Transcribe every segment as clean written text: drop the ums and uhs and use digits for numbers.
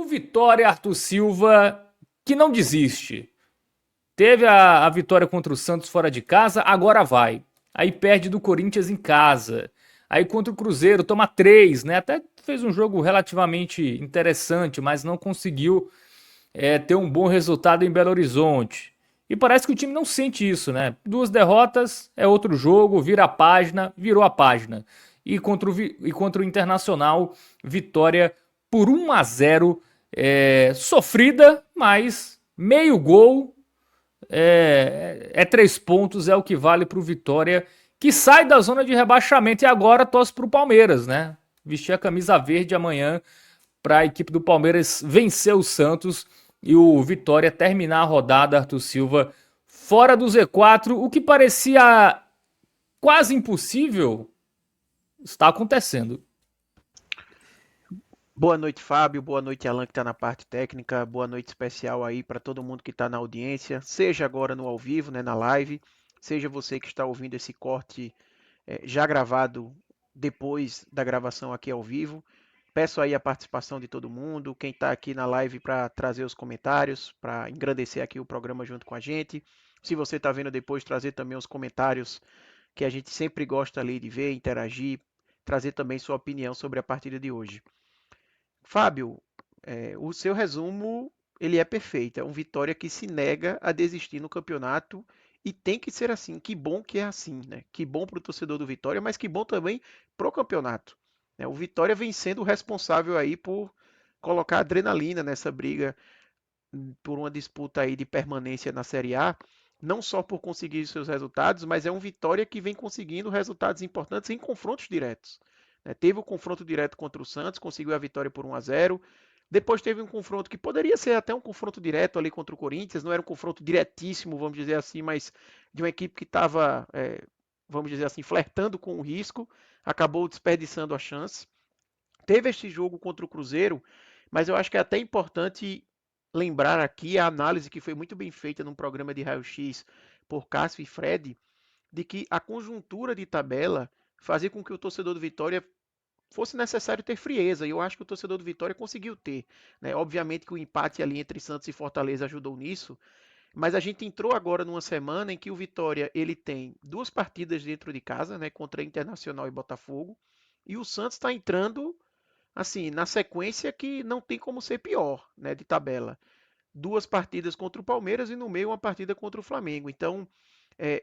Vitória, Arthur Silva, que não desiste. Teve a vitória contra o Santos fora de casa, agora vai. Aí perde do Corinthians em casa. Aí contra o Cruzeiro toma 3, né? Até fez um jogo relativamente interessante, mas não conseguiu ter um bom resultado em Belo Horizonte. E parece que o time não sente isso, né? 2 derrotas, é outro jogo, vira a página, virou a página. E contra o Internacional, vitória por 1-0, sofrida, mas meio gol, 3 pontos, é o que vale para o Vitória, que sai da zona de rebaixamento e agora torce para o Palmeiras, né? Vestir a camisa verde amanhã para a equipe do Palmeiras vencer o Santos e o Vitória terminar a rodada, Arthur Silva, fora do Z4, o que parecia quase impossível, está acontecendo. Boa noite, Fábio. Boa noite, Alan, que está na parte técnica. Boa noite especial aí para todo mundo que está na audiência, seja agora no ao vivo, né, na live, seja você que está ouvindo esse corte já gravado depois da gravação aqui ao vivo. Peço aí a participação de todo mundo, quem está aqui na live para trazer os comentários, para engrandecer aqui o programa junto com a gente. Se você está vendo depois, trazer também os comentários que a gente sempre gosta ali de ver, interagir, trazer também sua opinião sobre a partida de hoje. Fábio, o seu resumo ele é perfeito. É um Vitória que se nega a desistir no campeonato e tem que ser assim. Que bom que é assim, né? Que bom para o torcedor do Vitória, mas que bom também para o campeonato, né? O Vitória vem sendo o responsável aí por colocar adrenalina nessa briga por uma disputa aí de permanência na Série A, não só por conseguir seus resultados, mas é um Vitória que vem conseguindo resultados importantes em confrontos diretos, né? Teve o confronto direto contra o Santos, conseguiu a vitória por 1-0. Depois teve um confronto que poderia ser até um confronto direto ali contra o Corinthians, não era um confronto diretíssimo, vamos dizer assim, mas de uma equipe que estava, vamos dizer assim, flertando com o risco, acabou desperdiçando a chance. Teve este jogo contra o Cruzeiro, mas eu acho que é até importante lembrar aqui a análise que foi muito bem feita num programa de raio-x por Cássio e Fred, de que a conjuntura de tabela fazia com que o torcedor do Vitória fosse necessário ter frieza, e eu acho que o torcedor do Vitória conseguiu ter, né? Obviamente que o empate ali entre Santos e Fortaleza ajudou nisso, mas a gente entrou agora numa semana em que o Vitória ele tem 2 partidas dentro de casa, né, contra Internacional e Botafogo, e o Santos está entrando assim na sequência que não tem como ser pior, né, de tabela. 2 partidas contra o Palmeiras e no meio uma partida contra o Flamengo. Então,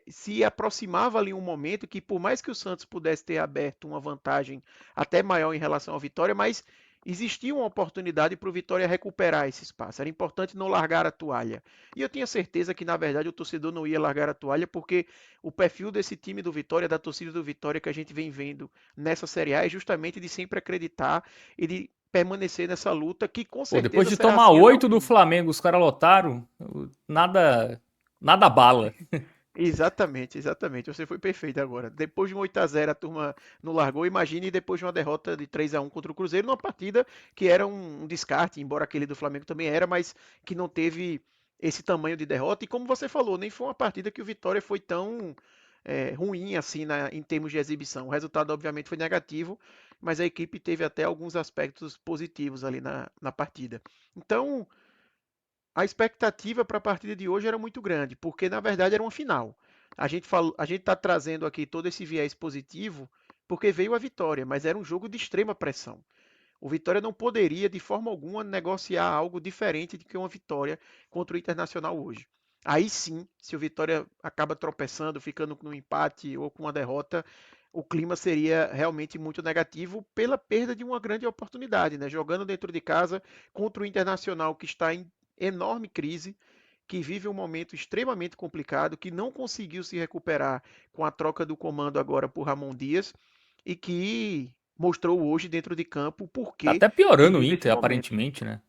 se aproximava ali um momento que, por mais que o Santos pudesse ter aberto uma vantagem até maior em relação ao Vitória, mas existia uma oportunidade para o Vitória recuperar esse espaço. Era importante não largar a toalha. E eu tinha certeza que, na verdade, o torcedor não ia largar a toalha, porque o perfil desse time do Vitória, da torcida do Vitória que a gente vem vendo nessa Série A, é justamente de sempre acreditar e de permanecer nessa luta que com Pô, depois certeza de será tomar assim até o 8 do fim. Flamengo, os caras lotaram, nada bala. Exatamente, exatamente. Você foi perfeito agora. Depois de um 8-0 a turma não largou. Imagine depois de uma derrota de 3-1 contra o Cruzeiro, numa partida que era um descarte, embora aquele do Flamengo também era, mas que não teve esse tamanho de derrota. E como você falou, nem foi uma partida que o Vitória foi tão ruim assim em termos de exibição. O resultado, obviamente, foi negativo, mas a equipe teve até alguns aspectos positivos ali na partida. Então, a expectativa para a partida de hoje era muito grande, porque na verdade era uma final. A gente está trazendo aqui todo esse viés positivo porque veio a vitória, mas era um jogo de extrema pressão. O Vitória não poderia de forma alguma negociar algo diferente de que uma vitória contra o Internacional hoje. Aí sim, se o Vitória acaba tropeçando, ficando no empate ou com uma derrota, o clima seria realmente muito negativo pela perda de uma grande oportunidade, né? Jogando dentro de casa contra o Internacional que está em enorme crise, que vive um momento extremamente complicado, que não conseguiu se recuperar com a troca do comando agora por Ramon Dias e que mostrou hoje dentro de campo o Tá porquê até que piorando o vive esse Inter, momento. aparentemente, né?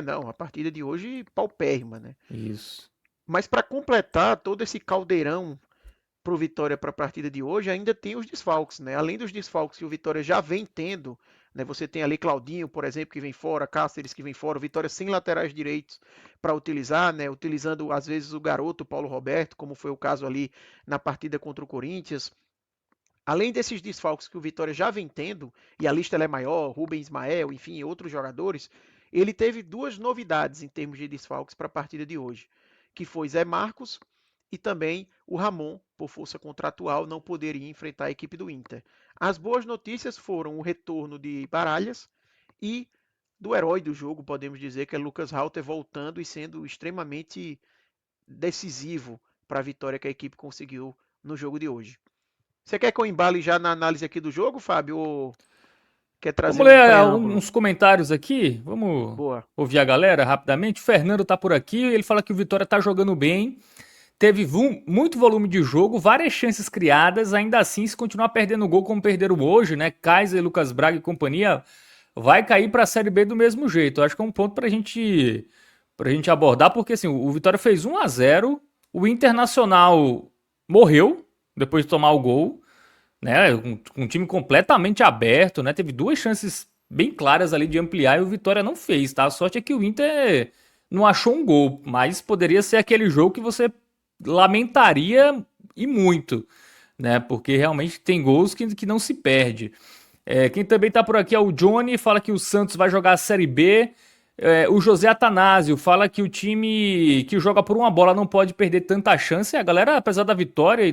Não, a partida de hoje paupérrima, né? Isso. Mas para completar todo esse caldeirão para o Vitória para a partida de hoje, ainda tem os desfalques, né? Além dos desfalques que o Vitória já vem tendo, né? Você tem ali Claudinho, por exemplo, que vem fora, Cáceres que vem fora, o Vitória sem laterais direitos para utilizar, né? Utilizando às vezes o garoto Paulo Roberto, como foi o caso ali na partida contra o Corinthians. Além desses desfalques que o Vitória já vem tendo, e a lista é maior, Rubens Ismael, enfim, outros jogadores, ele teve duas novidades em termos de desfalques para a partida de hoje, que foi Zé Marcos e também o Ramon, por força contratual, não poderia enfrentar a equipe do Inter. As boas notícias foram o retorno de Baralhas e do herói do jogo, podemos dizer, que é Lucas Halter voltando e sendo extremamente decisivo para a vitória que a equipe conseguiu no jogo de hoje. Você quer que eu embale já na análise aqui do jogo, Fábio, ou quer trazer Vamos um ler preâmbulo? uns comentários aqui. Vamos Boa. ouvir a galera rapidamente. O Fernando tá por aqui. Ele fala que o Vitória tá jogando bem. Teve muito volume de jogo, várias chances criadas. Ainda assim, se continuar perdendo gol como perderam hoje, né? Kaiser, Lucas Braga e companhia, vai cair para a Série B do mesmo jeito. Eu acho que é um ponto pra gente abordar, porque assim, o Vitória fez 1-0, o Internacional morreu depois de tomar o gol, né? Com um time completamente aberto, né? Teve duas chances bem claras ali de ampliar e o Vitória não fez, tá? A sorte é que o Inter não achou um gol, mas poderia ser aquele jogo que você lamentaria e muito, né? Porque realmente tem gols que não se perde. Quem também tá por aqui é o Johnny, fala que o Santos vai jogar a Série B. O José Atanásio fala que o time que joga por uma bola não pode perder tanta chance. A galera, apesar da vitória e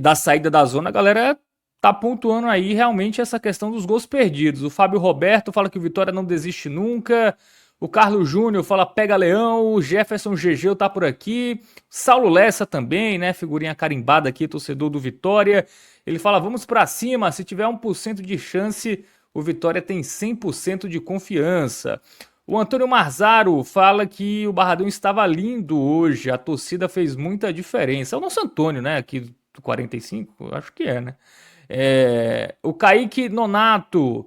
da saída da zona, a galera tá pontuando aí realmente essa questão dos gols perdidos. O Fábio Roberto fala que o Vitória não desiste nunca. O Carlos Júnior fala pega Leão. O Jefferson Gegeu tá por aqui. Saulo Lessa também, né? Figurinha carimbada aqui, torcedor do Vitória. Ele fala vamos pra cima. Se tiver 1% de chance, o Vitória tem 100% de confiança. O Antônio Marzaro fala que o Barradão estava lindo hoje. A torcida fez muita diferença. É o nosso Antônio, né? Aqui do 45, acho que é, né? O Kaique Nonato,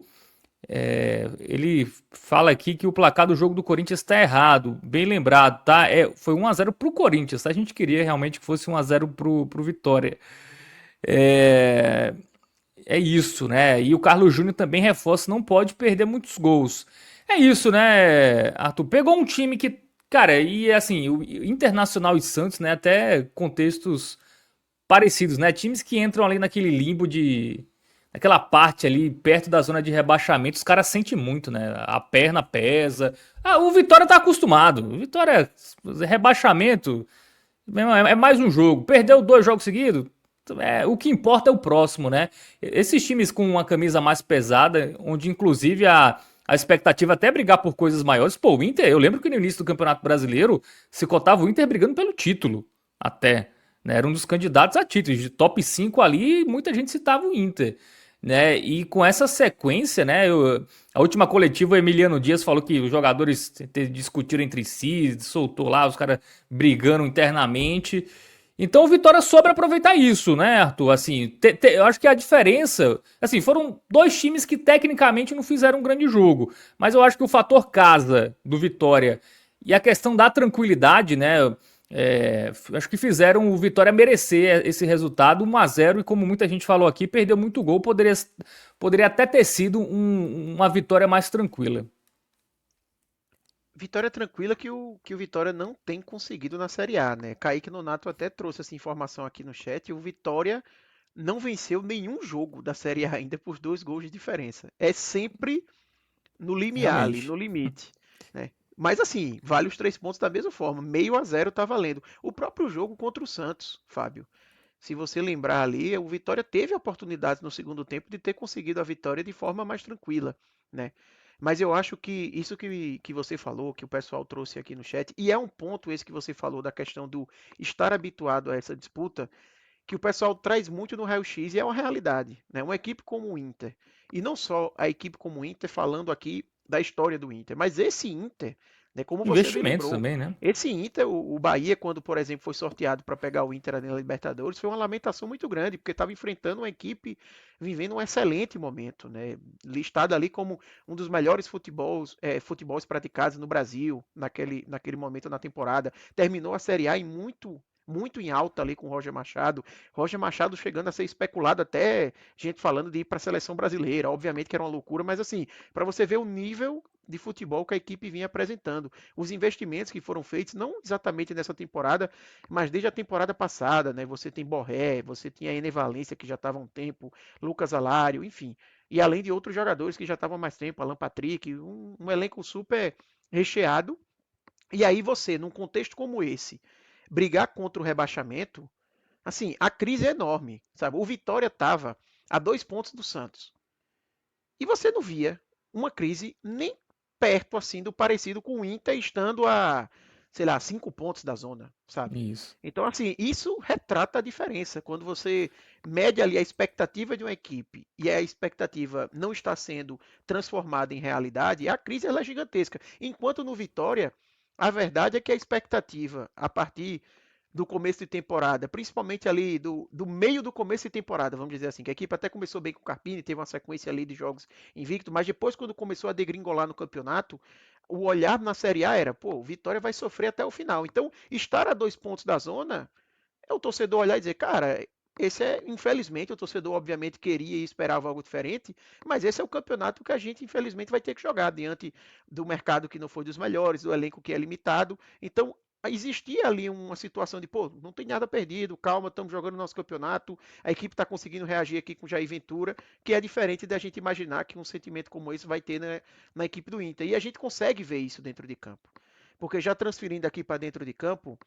ele fala aqui que o placar do jogo do Corinthians está errado. Bem lembrado, tá? Foi 1-0 pro Corinthians, tá? A gente queria realmente que fosse 1-0 pro Vitória. É, é isso, né? E o Carlos Júnior também reforça, não pode perder muitos gols. É isso, né, Arthur? Pegou um time que, cara, e assim, o Internacional e Santos, né? Até contextos parecidos, né? Times que entram ali naquele limbo de. Naquela parte ali, perto da zona de rebaixamento, os caras sentem muito, né? A perna pesa. Ah, o Vitória tá acostumado. O Vitória, rebaixamento, é mais um jogo. Perdeu 2 jogos seguidos. O que importa é o próximo, né? Esses times com uma camisa mais pesada, onde inclusive a expectativa até é brigar por coisas maiores. Pô, o Inter, eu lembro que no início do Campeonato Brasileiro se cotava o Inter brigando pelo título, até. Né? Era um dos candidatos a títulos. De top 5 ali, muita gente citava o Inter. Né? E com essa sequência, né? A última coletiva, o Emiliano Dias falou que os jogadores discutiram entre si, soltou lá os caras brigando internamente. Então o Vitória soube aproveitar isso, né, Arthur? Assim, eu acho que a diferença, assim, foram dois times que tecnicamente não fizeram um grande jogo, mas eu acho que o fator casa do Vitória e a questão da tranquilidade, né, acho que fizeram o Vitória merecer esse resultado 1-0 e como muita gente falou aqui, perdeu muito gol, poderia até ter sido uma vitória mais tranquila. Vitória tranquila que o Vitória não tem conseguido na Série A, né? Kaique Nonato até trouxe essa informação aqui no chat. O Vitória não venceu nenhum jogo da Série A ainda por 2 gols de diferença. É sempre no limiar ali, Realmente. no limite, né? Mas assim, vale os 3 pontos da mesma forma. Meio a zero tá valendo. O próprio jogo contra o Santos, Fábio. Se você lembrar ali, o Vitória teve oportunidades no segundo tempo de ter conseguido a vitória de forma mais tranquila, né? Mas eu acho que isso que você falou, que o pessoal trouxe aqui no chat, e é um ponto esse que você falou da questão do estar habituado a essa disputa, que o pessoal traz muito no raio-x e é uma realidade, né? Uma equipe como o Inter, e não só a equipe como o Inter, falando aqui da história do Inter, mas esse Inter, né, como você bem Investimentos lembrou, também, né? esse Inter, o Bahia, quando, por exemplo, foi sorteado para pegar o Inter na Libertadores, foi uma lamentação muito grande, porque estava enfrentando uma equipe vivendo um excelente momento, né? Listada ali como um dos melhores futebols praticados no Brasil naquele momento na temporada. Terminou a Série A em muito em alta ali com o Roger Machado. Roger Machado chegando a ser especulado até gente falando de ir para a seleção brasileira. Obviamente que era uma loucura, mas assim, para você ver o nível de futebol que a equipe vinha apresentando. Os investimentos que foram feitos, não exatamente nessa temporada, mas desde a temporada passada, né? Você tem Borré, você tinha a Ené Valência, que já estava há um tempo, Lucas Alário, enfim. e além de outros jogadores que já estavam há mais tempo, Alan Patrick, um elenco super recheado. E aí você, num contexto como esse, brigar contra o rebaixamento, assim, a crise é enorme, sabe? O Vitória estava a 2 pontos do Santos. E você não via uma crise nem perto assim do parecido com o Inter estando a, sei lá, 5 pontos da zona, sabe? Isso. Então, assim, isso retrata a diferença. Quando você mede ali a expectativa de uma equipe e a expectativa não está sendo transformada em realidade, a crise ela é gigantesca. Enquanto no Vitória, a verdade é que a expectativa, a partir do começo de temporada, principalmente ali do meio do começo de temporada, vamos dizer assim, que a equipe até começou bem com o Carpini, teve uma sequência ali de jogos invicto, mas depois quando começou a degringolar no campeonato, o olhar na Série A era, pô, o Vitória vai sofrer até o final. Então, estar a 2 pontos da zona, é o torcedor olhar e dizer, cara, esse é, infelizmente, o torcedor obviamente queria e esperava algo diferente, mas esse é o campeonato que a gente, infelizmente, vai ter que jogar diante do mercado que não foi dos melhores, do elenco que é limitado. Então, existia ali uma situação de, pô, não tem nada perdido, calma, estamos jogando nosso campeonato, a equipe está conseguindo reagir aqui com Jair Ventura, que é diferente da gente imaginar que um sentimento como esse vai ter na equipe do Inter. E a gente consegue ver isso dentro de campo. Porque já transferindo aqui para dentro de campo,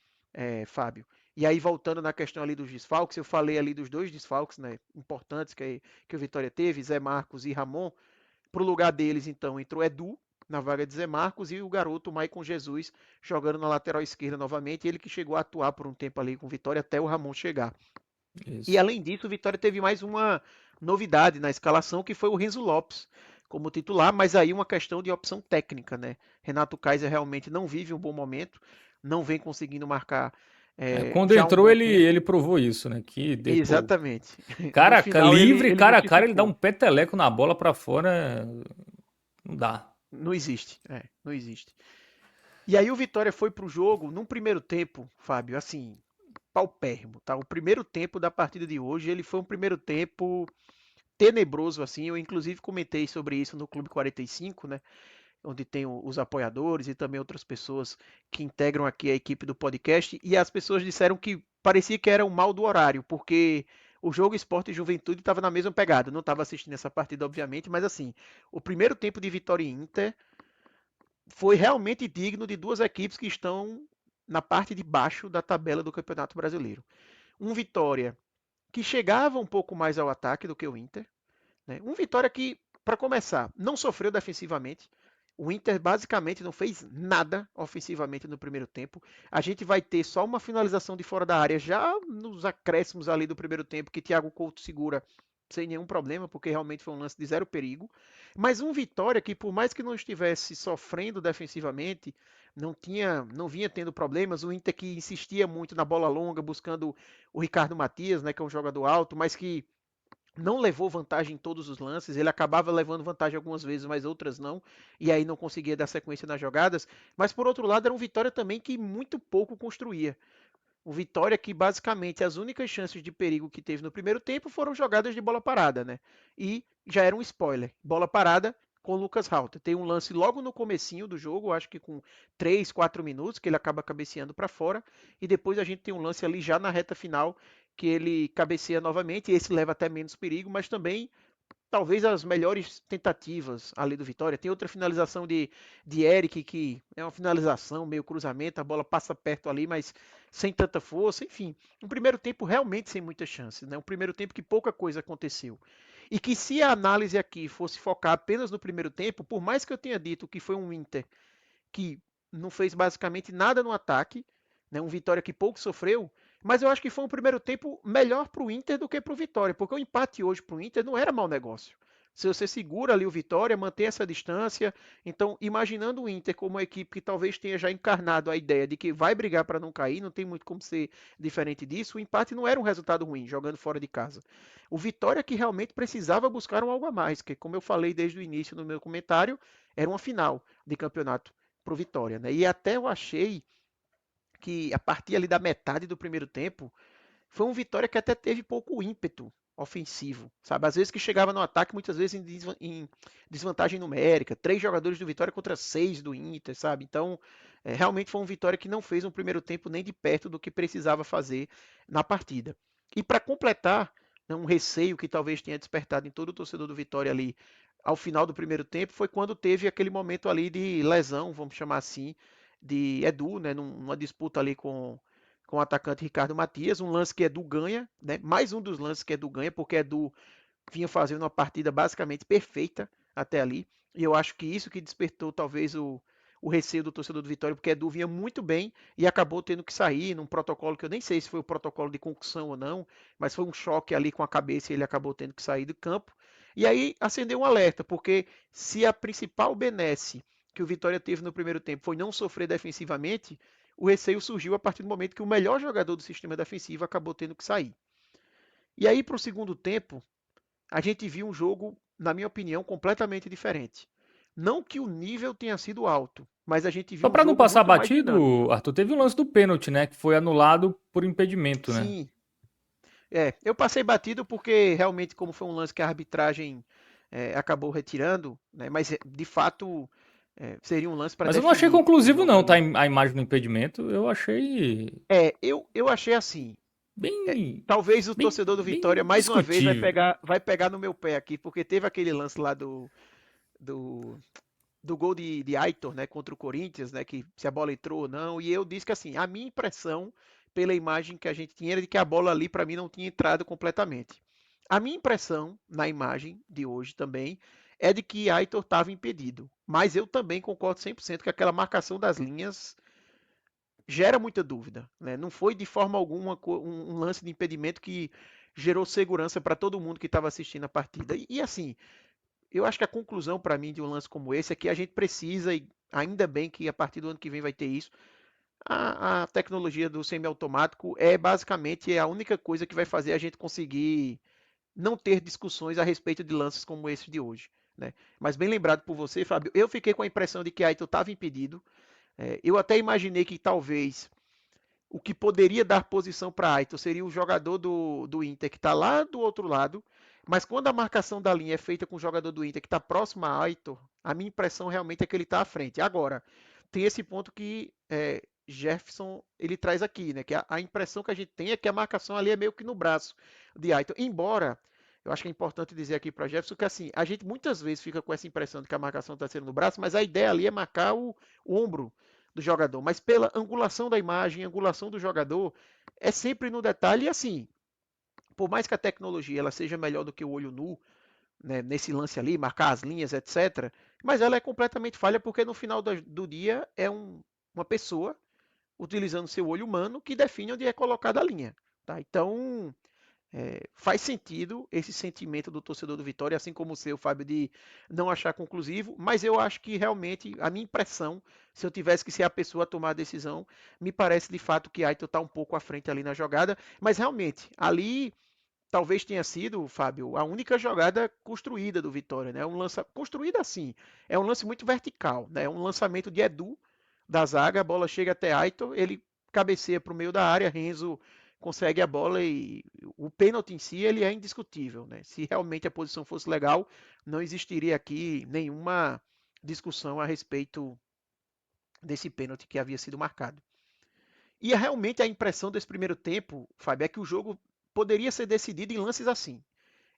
Fábio, e aí voltando na questão ali dos desfalques, eu falei ali dos dois desfalques, né, importantes que o Vitória teve, Zé Marcos e Ramon. Para o lugar deles, então, entrou Edu na vaga de Zé Marcos e o garoto Maicon Jesus jogando na lateral esquerda novamente. Ele que chegou a atuar por um tempo ali com o Vitória até o Ramon chegar. E Isso. além disso, o Vitória teve mais uma novidade na escalação que foi o Renzo Lopes como titular, mas aí uma questão de opção técnica, né? Renato Kaiser realmente não vive um bom momento, não vem conseguindo marcar Quando já há um entrou, bom ele, tempo. ele provou isso, né? Pô, Exatamente. No cara final livre, ele cara a cara, ele dá um justificou. peteleco na bola pra fora. Não dá. Não existe, não existe. E aí o Vitória foi para o jogo num primeiro tempo, Fábio, assim, paupérrimo, tá? O primeiro tempo da partida de hoje, ele foi um primeiro tempo tenebroso, assim. Eu inclusive comentei sobre isso no Clube 45, né? Onde tem os apoiadores e também outras pessoas que integram aqui a equipe do podcast. E as pessoas disseram que parecia que era um mal do horário, porque o jogo Esporte e Juventude estava na mesma pegada. Eu não estava assistindo essa partida, obviamente, mas assim, o primeiro tempo de Vitória e Inter foi realmente digno de duas equipes que estão na parte de baixo da tabela do Campeonato Brasileiro. Um Vitória que chegava um pouco mais ao ataque do que o Inter, né? Um Vitória que, para começar, não sofreu defensivamente. O Inter basicamente não fez nada ofensivamente no primeiro tempo. A gente vai ter só uma finalização de fora da área já nos acréscimos ali do primeiro tempo que Thiago Couto segura sem nenhum problema, porque realmente foi um lance de zero perigo. Mas um Vitória que, por mais que não estivesse sofrendo defensivamente, não vinha tendo problemas. O Inter que insistia muito na bola longa, buscando o Ricardo Matias, né, que é um jogador alto, mas que não levou vantagem em todos os lances, ele acabava levando vantagem algumas vezes, mas outras não, e aí não conseguia dar sequência nas jogadas. Mas por outro lado, era um Vitória também que muito pouco construía. O Vitória que basicamente as únicas chances de perigo que teve no primeiro tempo foram jogadas de bola parada, né? E já era um spoiler, bola parada com o Lucas Halter. Tem um lance logo no comecinho do jogo, acho que com 3, 4 minutos, que ele acaba cabeceando para fora, e depois a gente tem um lance ali já na reta final que ele cabeceia novamente, e esse leva até menos perigo, mas também talvez as melhores tentativas ali do Vitória. Tem outra finalização de Eric, que é uma finalização, meio cruzamento, a bola passa perto ali, mas sem tanta força. Enfim, um primeiro tempo realmente sem muitas chances, né? Um primeiro tempo que pouca coisa aconteceu. E que se a análise aqui fosse focar apenas no primeiro tempo, por mais que eu tenha dito que foi um Inter que não fez basicamente nada no ataque, né? Um Vitória que pouco sofreu, mas eu acho que foi um primeiro tempo melhor para o Inter do que para o Vitória, porque o empate hoje para o Inter não era mau negócio. Se você segura ali o Vitória, mantém essa distância, então imaginando o Inter como uma equipe que talvez tenha já encarnado a ideia de que vai brigar para não cair, não tem muito como ser diferente disso, o empate não era um resultado ruim, jogando fora de casa. O Vitória que realmente precisava buscar um algo a mais, que como eu falei desde o início no meu comentário, era uma final de campeonato para o Vitória, né? E até eu achei que a partir ali da metade do primeiro tempo foi um Vitória que até teve pouco ímpeto ofensivo, sabe? Às vezes que chegava no ataque, muitas vezes em desvantagem numérica, 3 jogadores do Vitória contra 6 do Inter, sabe? Então, realmente foi um Vitória que não fez um primeiro tempo nem de perto do que precisava fazer na partida. E para completar né, um receio que talvez tenha despertado em todo o torcedor do Vitória ali ao final do primeiro tempo, foi quando teve aquele momento ali de lesão, vamos chamar assim, de Edu, né, numa disputa ali com o atacante Ricardo Matias, um lance que Edu ganha, né, mais um dos lances que Edu ganha, porque Edu vinha fazendo uma partida basicamente perfeita até ali. E eu acho que isso que despertou talvez o receio do torcedor do Vitória, porque Edu vinha muito bem e acabou tendo que sair num protocolo que eu nem sei se foi o protocolo de concussão ou não, mas foi um choque ali com a cabeça e ele acabou tendo que sair do campo. E aí acendeu um alerta, porque se a principal benesse que o Vitória teve no primeiro tempo foi não sofrer defensivamente, o receio surgiu a partir do momento que o melhor jogador do sistema defensivo acabou tendo que sair. E aí, para o segundo tempo, a gente viu um jogo, na minha opinião, completamente diferente. Não que o nível tenha sido alto, mas a gente Só viu um pra não jogo passar muito mais dinâmico. batido, Arthur, teve o lance do pênalti, né? Que foi anulado por impedimento, né? Sim, eu passei batido porque realmente, como foi um lance que a arbitragem acabou retirando, né, mas de fato seria um lance para Mas eu não achei definir o conclusivo, jogo não, tá? ali. A imagem do impedimento. Eu achei Eu achei assim. bem, Talvez o torcedor do Vitória bem mais uma vez discutível. vai pegar no meu pé aqui, porque teve aquele lance lá do do gol de Aitor, né, contra o Corinthians, né, que se a bola entrou ou não, e eu disse que assim, a minha impressão pela imagem que a gente tinha era de que a bola ali para mim não tinha entrado completamente. A minha impressão na imagem de hoje também é de que Aitor estava impedido, mas eu também concordo 100% que aquela marcação das linhas gera muita dúvida, né? Não foi de forma alguma um lance de impedimento que gerou segurança para todo mundo que estava assistindo a partida. E assim, eu acho que a conclusão para mim de um lance como esse é que a gente precisa, e ainda bem que a partir do ano que vem vai ter isso, a tecnologia do semiautomático é basicamente a única coisa que vai fazer a gente conseguir não ter discussões a respeito de lances como esse de hoje. Né? Mas bem lembrado por você, Fábio, eu fiquei com a impressão de que Aito estava impedido. Eu até imaginei que talvez o que poderia dar posição para Aitor seria o jogador do Inter que está lá do outro lado, mas quando a marcação da linha é feita com o jogador do Inter que está próximo a Aitor, a minha impressão realmente é que ele está à frente. Agora, tem esse ponto que Jefferson ele traz aqui, né? Que a impressão que a gente tem é que a marcação ali é meio que no braço de Aitor. Embora, eu acho que é importante dizer aqui para Jefferson que assim, a gente muitas vezes fica com essa impressão de que a marcação está sendo no braço, mas a ideia ali é marcar o ombro do jogador, mas pela angulação da imagem, angulação do jogador, é sempre no detalhe e assim, por mais que a tecnologia ela seja melhor do que o olho nu, né, nesse lance ali, marcar as linhas, etc., mas ela é completamente falha porque no final do dia é uma pessoa utilizando seu olho humano que define onde é colocada a linha. Tá? Então, faz sentido esse sentimento do torcedor do Vitória, assim como o seu, Fábio, de não achar conclusivo, mas eu acho que realmente, a minha impressão, se eu tivesse que ser a pessoa a tomar a decisão, me parece de fato que Aitor está um pouco à frente ali na jogada, mas realmente, ali talvez tenha sido, Fábio, a única jogada construída do Vitória, né? Construída assim, é um lance muito vertical, né? É um lançamento de Edu da zaga, a bola chega até Aitor, ele cabeceia para o meio da área, Renzo consegue a bola e o pênalti em si ele é indiscutível, né? Se realmente a posição fosse legal, não existiria aqui nenhuma discussão a respeito desse pênalti que havia sido marcado. E realmente a impressão desse primeiro tempo, Fábio, é que o jogo poderia ser decidido em lances assim,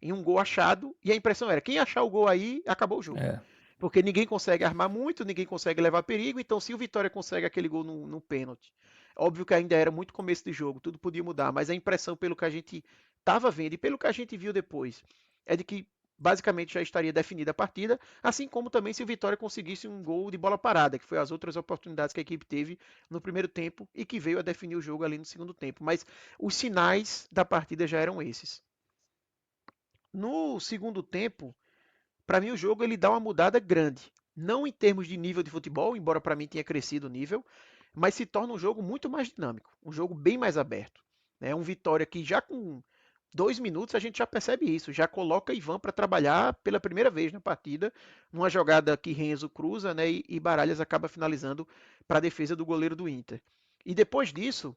em um gol achado, e a impressão era, quem achar o gol aí, acabou o jogo. É. Porque ninguém consegue armar muito, ninguém consegue levar perigo, então se o Vitória consegue aquele gol no pênalti, óbvio que ainda era muito começo de jogo, tudo podia mudar, mas a impressão pelo que a gente estava vendo e pelo que a gente viu depois, é de que basicamente já estaria definida a partida, assim como também se o Vitória conseguisse um gol de bola parada, que foi as outras oportunidades que a equipe teve no primeiro tempo e que veio a definir o jogo ali no segundo tempo. Mas os sinais da partida já eram esses. No segundo tempo, para mim o jogo ele dá uma mudada grande. Não em termos de nível de futebol, embora para mim tenha crescido o nível, mas se torna um jogo muito mais dinâmico, um jogo bem mais aberto. É um Vitória que já com 2 minutos a gente já percebe isso, já coloca Ivan para trabalhar pela primeira vez na partida, numa jogada que Renzo cruza, né, e Baralhas acaba finalizando para a defesa do goleiro do Inter. E depois disso,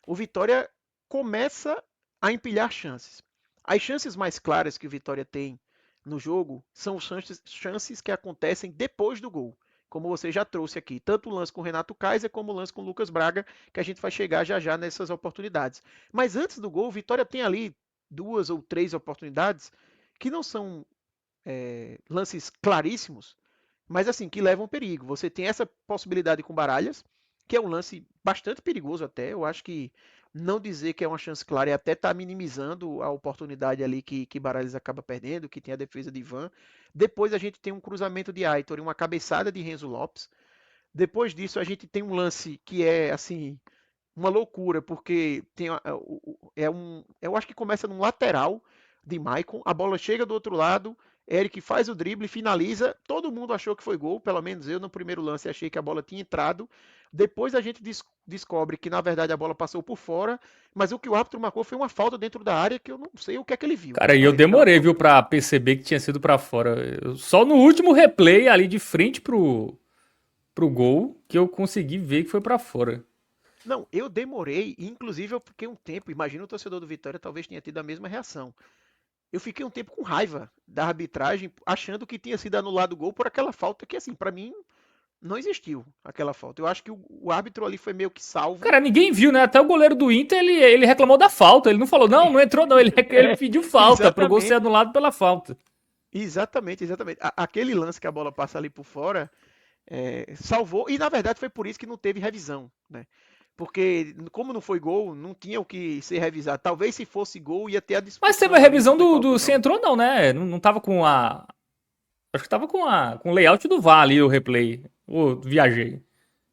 o Vitória começa a empilhar chances. As chances mais claras que o Vitória tem no jogo são chances que acontecem depois do gol, como você já trouxe aqui, tanto o lance com o Renato Kaiser como o lance com o Lucas Braga, que a gente vai chegar já já nessas oportunidades. Mas antes do gol, o Vitória tem ali duas ou três oportunidades que não são lances claríssimos, mas assim, que levam perigo. Você tem essa possibilidade com Baralhas, que é um lance bastante perigoso até. Eu acho que não dizer que é uma chance clara é até estar minimizando a oportunidade ali que Baralhas acaba perdendo, que tem a defesa de Ivan. Depois a gente tem um cruzamento de Aitor e uma cabeçada de Renzo Lopes. Depois disso a gente tem um lance que é assim uma loucura, porque eu acho que começa num lateral de Maicon, a bola chega do outro lado, Eric faz o drible, finaliza, todo mundo achou que foi gol, pelo menos eu no primeiro lance achei que a bola tinha entrado, depois a gente descobre que na verdade a bola passou por fora, mas o que o árbitro marcou foi uma falta dentro da área que eu não sei o que é que ele viu. Cara, e eu Aquela demorei, bola. viu, pra perceber que tinha sido pra fora. Só no último replay, ali de frente pro gol, que eu consegui ver que foi pra fora. Não, eu demorei, e inclusive eu fiquei um tempo, imagino o torcedor do Vitória talvez tenha tido a mesma reação. Eu fiquei um tempo com raiva da arbitragem, achando que tinha sido anulado o gol por aquela falta que, assim, para mim não existiu aquela falta. Eu acho que o árbitro ali foi meio que salvo. Cara, ninguém viu, né? Até o goleiro do Inter, ele reclamou da falta. Ele não falou, não, não entrou, não. Ele É, pediu falta pro gol ser exatamente, anulado pela falta. exatamente. Aquele lance que a bola passa ali por fora salvou, e na verdade foi por isso que não teve revisão, né? Porque, como não foi gol, não tinha o que ser revisado. Talvez se fosse gol, ia ter a Mas teve a discussão ali se revisão foi falta ou se não. entrou, não, né? Não, não tava com a. Acho que tava com o layout do VAR ali, o replay. Ô, viajei.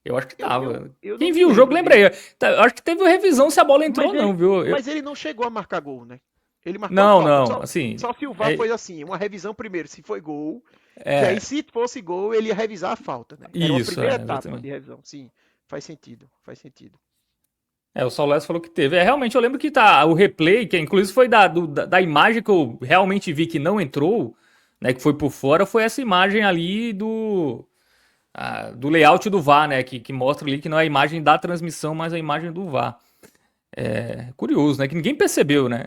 Eu acho que tava. Eu não Quem me viu o jogo, lembro lembrei. dele. Eu acho que teve revisão se a bola entrou Mas ou não, ele, viu? mas ele não chegou a marcar gol, né? Ele marcou a Não, falta. não. Só, Assim, só se o VAR é, foi assim, uma revisão primeiro, se foi gol, que aí é se fosse gol, ele ia revisar a falta, né? Era uma isso, primeira etapa exatamente. de revisão. Sim, faz sentido, faz sentido. O Saulés falou que teve. Realmente, eu lembro que tá o replay, que inclusive foi da imagem que eu realmente vi que não entrou, né, que foi por fora, foi essa imagem ali do layout do VAR, né, que mostra ali que não é a imagem da transmissão, mas a imagem do VAR. É curioso, né, que ninguém percebeu, né?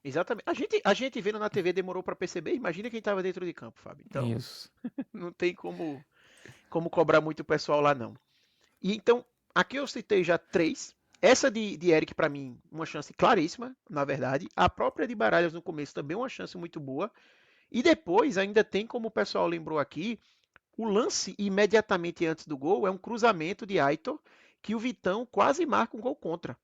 Exatamente. A gente vendo na TV demorou para perceber, imagina quem estava dentro de campo, Fábio. Então, Isso. não tem como cobrar muito o pessoal lá, não. E então, aqui eu citei já três. Essa de Eric, para mim, uma chance claríssima, na verdade. A própria de Baralhas no começo também uma chance muito boa. E depois ainda tem, como o pessoal lembrou aqui, o lance imediatamente antes do gol é um cruzamento de Aitor que o Vitão quase marca um gol contra.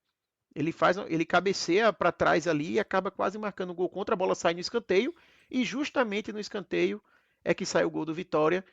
Ele cabeceia para trás ali e acaba quase marcando um gol contra, a bola sai no escanteio e justamente no escanteio é que sai o gol do Vitória,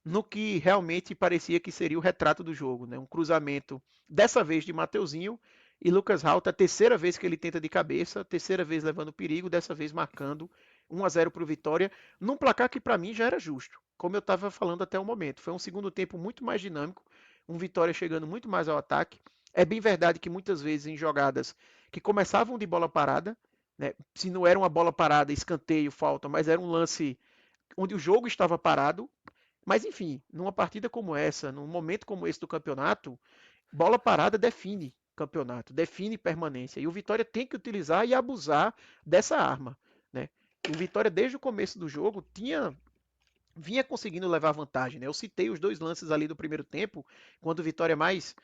no que realmente parecia que seria o retrato do jogo, né? Um cruzamento dessa vez de Mateuzinho e Lucas Halter, a terceira vez que ele tenta de cabeça, terceira vez levando perigo, dessa vez marcando 1-0 para o Vitória, num placar que para mim já era justo, como eu estava falando até o momento. Foi um segundo tempo muito mais dinâmico, um Vitória chegando muito mais ao ataque. É bem verdade que muitas vezes em jogadas que começavam de bola parada, né, se não era uma bola parada, escanteio, falta, mas era um lance onde o jogo estava parado. Mas enfim, numa partida como essa, num momento como esse do campeonato, bola parada define campeonato, define permanência. E o Vitória tem que utilizar e abusar dessa arma, né? O Vitória desde o começo do jogo vinha conseguindo levar vantagem, né? Eu citei os dois lances ali do primeiro tempo, quando o Vitória mais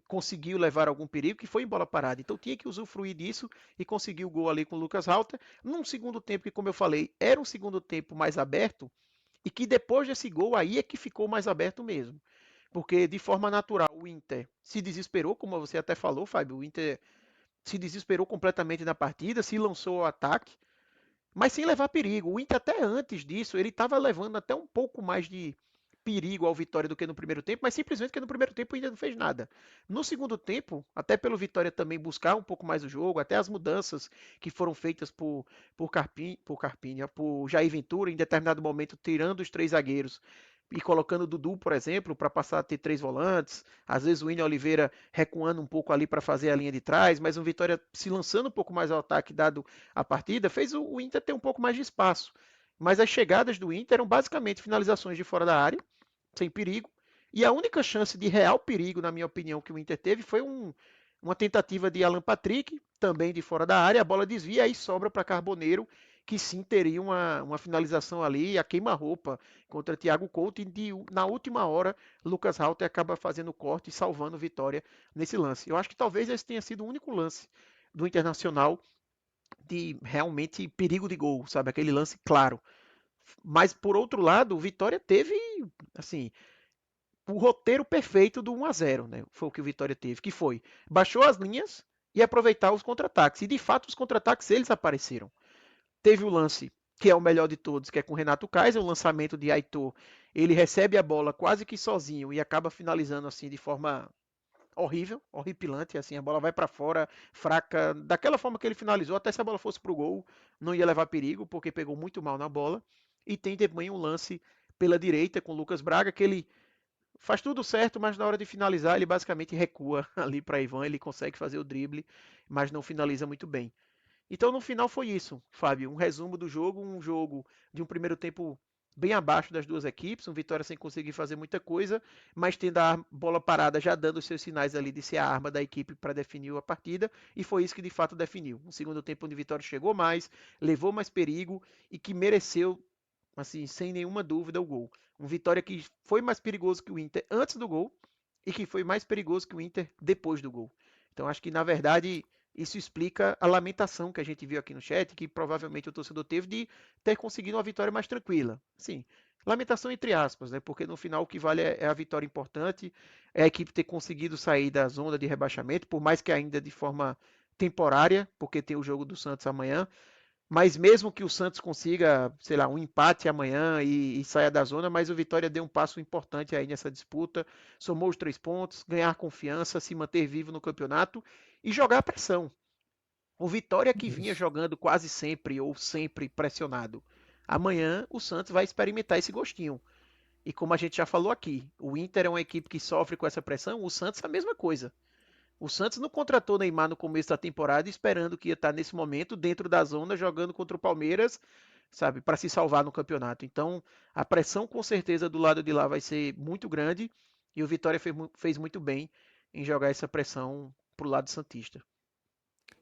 conseguiu levar algum perigo, que foi em bola parada. Então tinha que usufruir disso e conseguir o gol ali com o Lucas Halter. Num segundo tempo que, como eu falei, era um segundo tempo mais aberto, e que depois desse gol aí é que ficou mais aberto mesmo. Porque de forma natural o Inter se desesperou, como você até falou, Fábio. O Inter se desesperou completamente na partida, se lançou ao ataque, mas sem levar perigo. O Inter até antes disso, ele estava levando até um pouco mais de perigo ao Vitória do que no primeiro tempo, mas simplesmente porque no primeiro tempo o Inter não fez nada. No segundo tempo, até pelo Vitória também buscar um pouco mais o jogo, até as mudanças que foram feitas por Jair Ventura em determinado momento, tirando os três zagueiros e colocando o Dudu, por exemplo, para passar a ter três volantes, às vezes o William Oliveira recuando um pouco ali para fazer a linha de trás, mas o Vitória se lançando um pouco mais ao ataque dado a partida, fez o Inter ter um pouco mais de espaço. Mas as chegadas do Inter eram basicamente finalizações de fora da área, sem perigo, e a única chance de real perigo, na minha opinião, que o Inter teve foi uma tentativa de Alan Patrick, também de fora da área, a bola desvia e sobra para Carboneiro, que sim teria uma finalização ali, a queima-roupa contra Thiago Couto, e na última hora, Lucas Halter acaba fazendo o corte e salvando Vitória nesse lance. Eu acho que talvez esse tenha sido o único lance do Internacional de realmente perigo de gol, sabe? Aquele lance claro. Mas por outro lado, o Vitória teve, assim, o roteiro perfeito do 1 a 0, né? Foi o que o Vitória teve, que foi baixou as linhas e aproveitar os contra-ataques. E de fato os contra-ataques eles apareceram. Teve o lance que é o melhor de todos, que é com o Renato Kaiser, o lançamento de Aitor. Ele recebe a bola quase que sozinho e acaba finalizando assim de forma horrível, horripilante, assim, a bola vai para fora, fraca, daquela forma que ele finalizou, até se a bola fosse pro gol, não ia levar perigo, porque pegou muito mal na bola. E tem também um lance pela direita com o Lucas Braga, que ele faz tudo certo, mas na hora de finalizar ele basicamente recua ali para Ivan, ele consegue fazer o drible, mas não finaliza muito bem. Então no final foi isso, Fábio, um resumo do jogo, um jogo de um primeiro tempo bem abaixo das duas equipes, um Vitória sem conseguir fazer muita coisa, mas tendo a bola parada já dando os seus sinais ali de ser a arma da equipe para definir a partida, e foi isso que de fato definiu. Um segundo tempo onde o Vitória chegou mais, levou mais perigo e que mereceu, assim, sem nenhuma dúvida, o gol. Um Vitória que foi mais perigoso que o Inter antes do gol e que foi mais perigoso que o Inter depois do gol. Então acho que na verdade isso explica a lamentação que a gente viu aqui no chat, que provavelmente o torcedor teve de ter conseguido uma vitória mais tranquila. Sim, lamentação entre aspas, né? Porque no final o que vale é a vitória importante, é a equipe ter conseguido sair da zona de rebaixamento, por mais que ainda de forma temporária, porque tem o jogo do Santos amanhã, mas mesmo que o Santos consiga, sei lá, um empate amanhã e saia da zona, mas o Vitória deu um passo importante aí nessa disputa, somou os 3 pontos, ganhar confiança, se manter vivo no campeonato e jogar a pressão. O Vitória que vinha Isso. jogando quase sempre ou sempre pressionado. Amanhã o Santos vai experimentar esse gostinho. E como a gente já falou aqui, o Inter é uma equipe que sofre com essa pressão, o Santos é a mesma coisa. O Santos não contratou Neymar no começo da temporada esperando que ia estar nesse momento dentro da zona jogando contra o Palmeiras, sabe, para se salvar no campeonato. Então, a pressão com certeza do lado de lá vai ser muito grande e o Vitória fez muito bem em jogar essa pressão pro lado santista.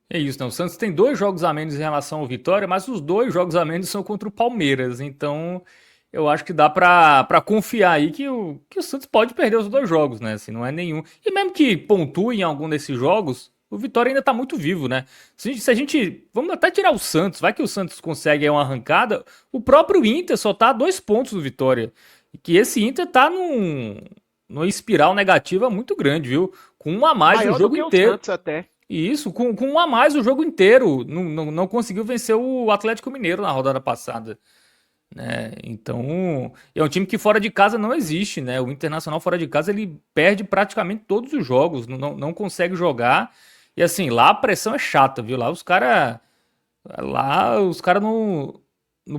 É isso, né? O Santos tem 2 jogos a menos em relação ao Vitória, mas os 2 jogos a menos são contra o Palmeiras. Então, eu acho que dá pra confiar aí que o Santos pode perder os 2 jogos, né? Assim, não é nenhum. E mesmo que pontue em algum desses jogos, o Vitória ainda tá muito vivo, né? Se a gente. Vamos até tirar o Santos, vai que o Santos consegue aí uma arrancada. O próprio Inter só tá a 2 pontos do Vitória. E que esse Inter tá numa espiral negativa muito grande, viu? Com um a mais o Maior do jogo que o inteiro. Santos até. E isso, com um a mais o jogo inteiro. Não conseguiu vencer o Atlético Mineiro na rodada passada. Né? Então, é um time que fora de casa não existe, né? O Internacional fora de casa ele perde praticamente todos os jogos, não consegue jogar. E assim, lá a pressão é chata, viu? Lá os cara não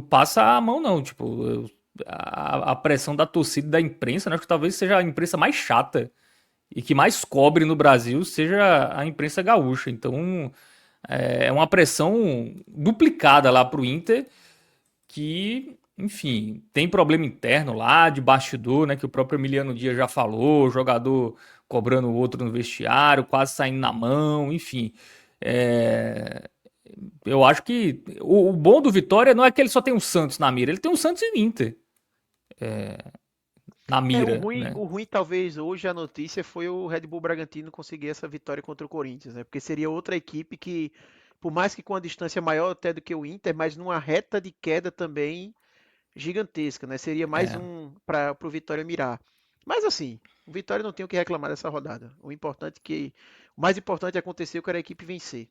passa a mão, não. Tipo, a pressão da torcida e da imprensa, né? Acho que talvez seja a imprensa mais chata e que mais cobre no Brasil seja a imprensa gaúcha. Então é uma pressão duplicada lá pro Inter que, enfim, tem problema interno lá de bastidor, né? Que o próprio Emiliano Dias já falou, o jogador cobrando o outro no vestiário, quase saindo na mão, enfim. É, eu acho que o bom do Vitória não é que ele só tem o Santos na mira, ele tem o Santos e o Inter na É, o mira, ruim, né? o ruim talvez hoje a notícia foi o Red Bull Bragantino conseguir essa vitória contra o Corinthians, né? Porque seria outra equipe que, por mais que com uma distância maior até do que o Inter, mas numa reta de queda também gigantesca, né? Seria mais É, um para o Vitória mirar. Mas assim, o Vitória não tem o que reclamar dessa rodada. O mais importante é acontecer que era a equipe vencer.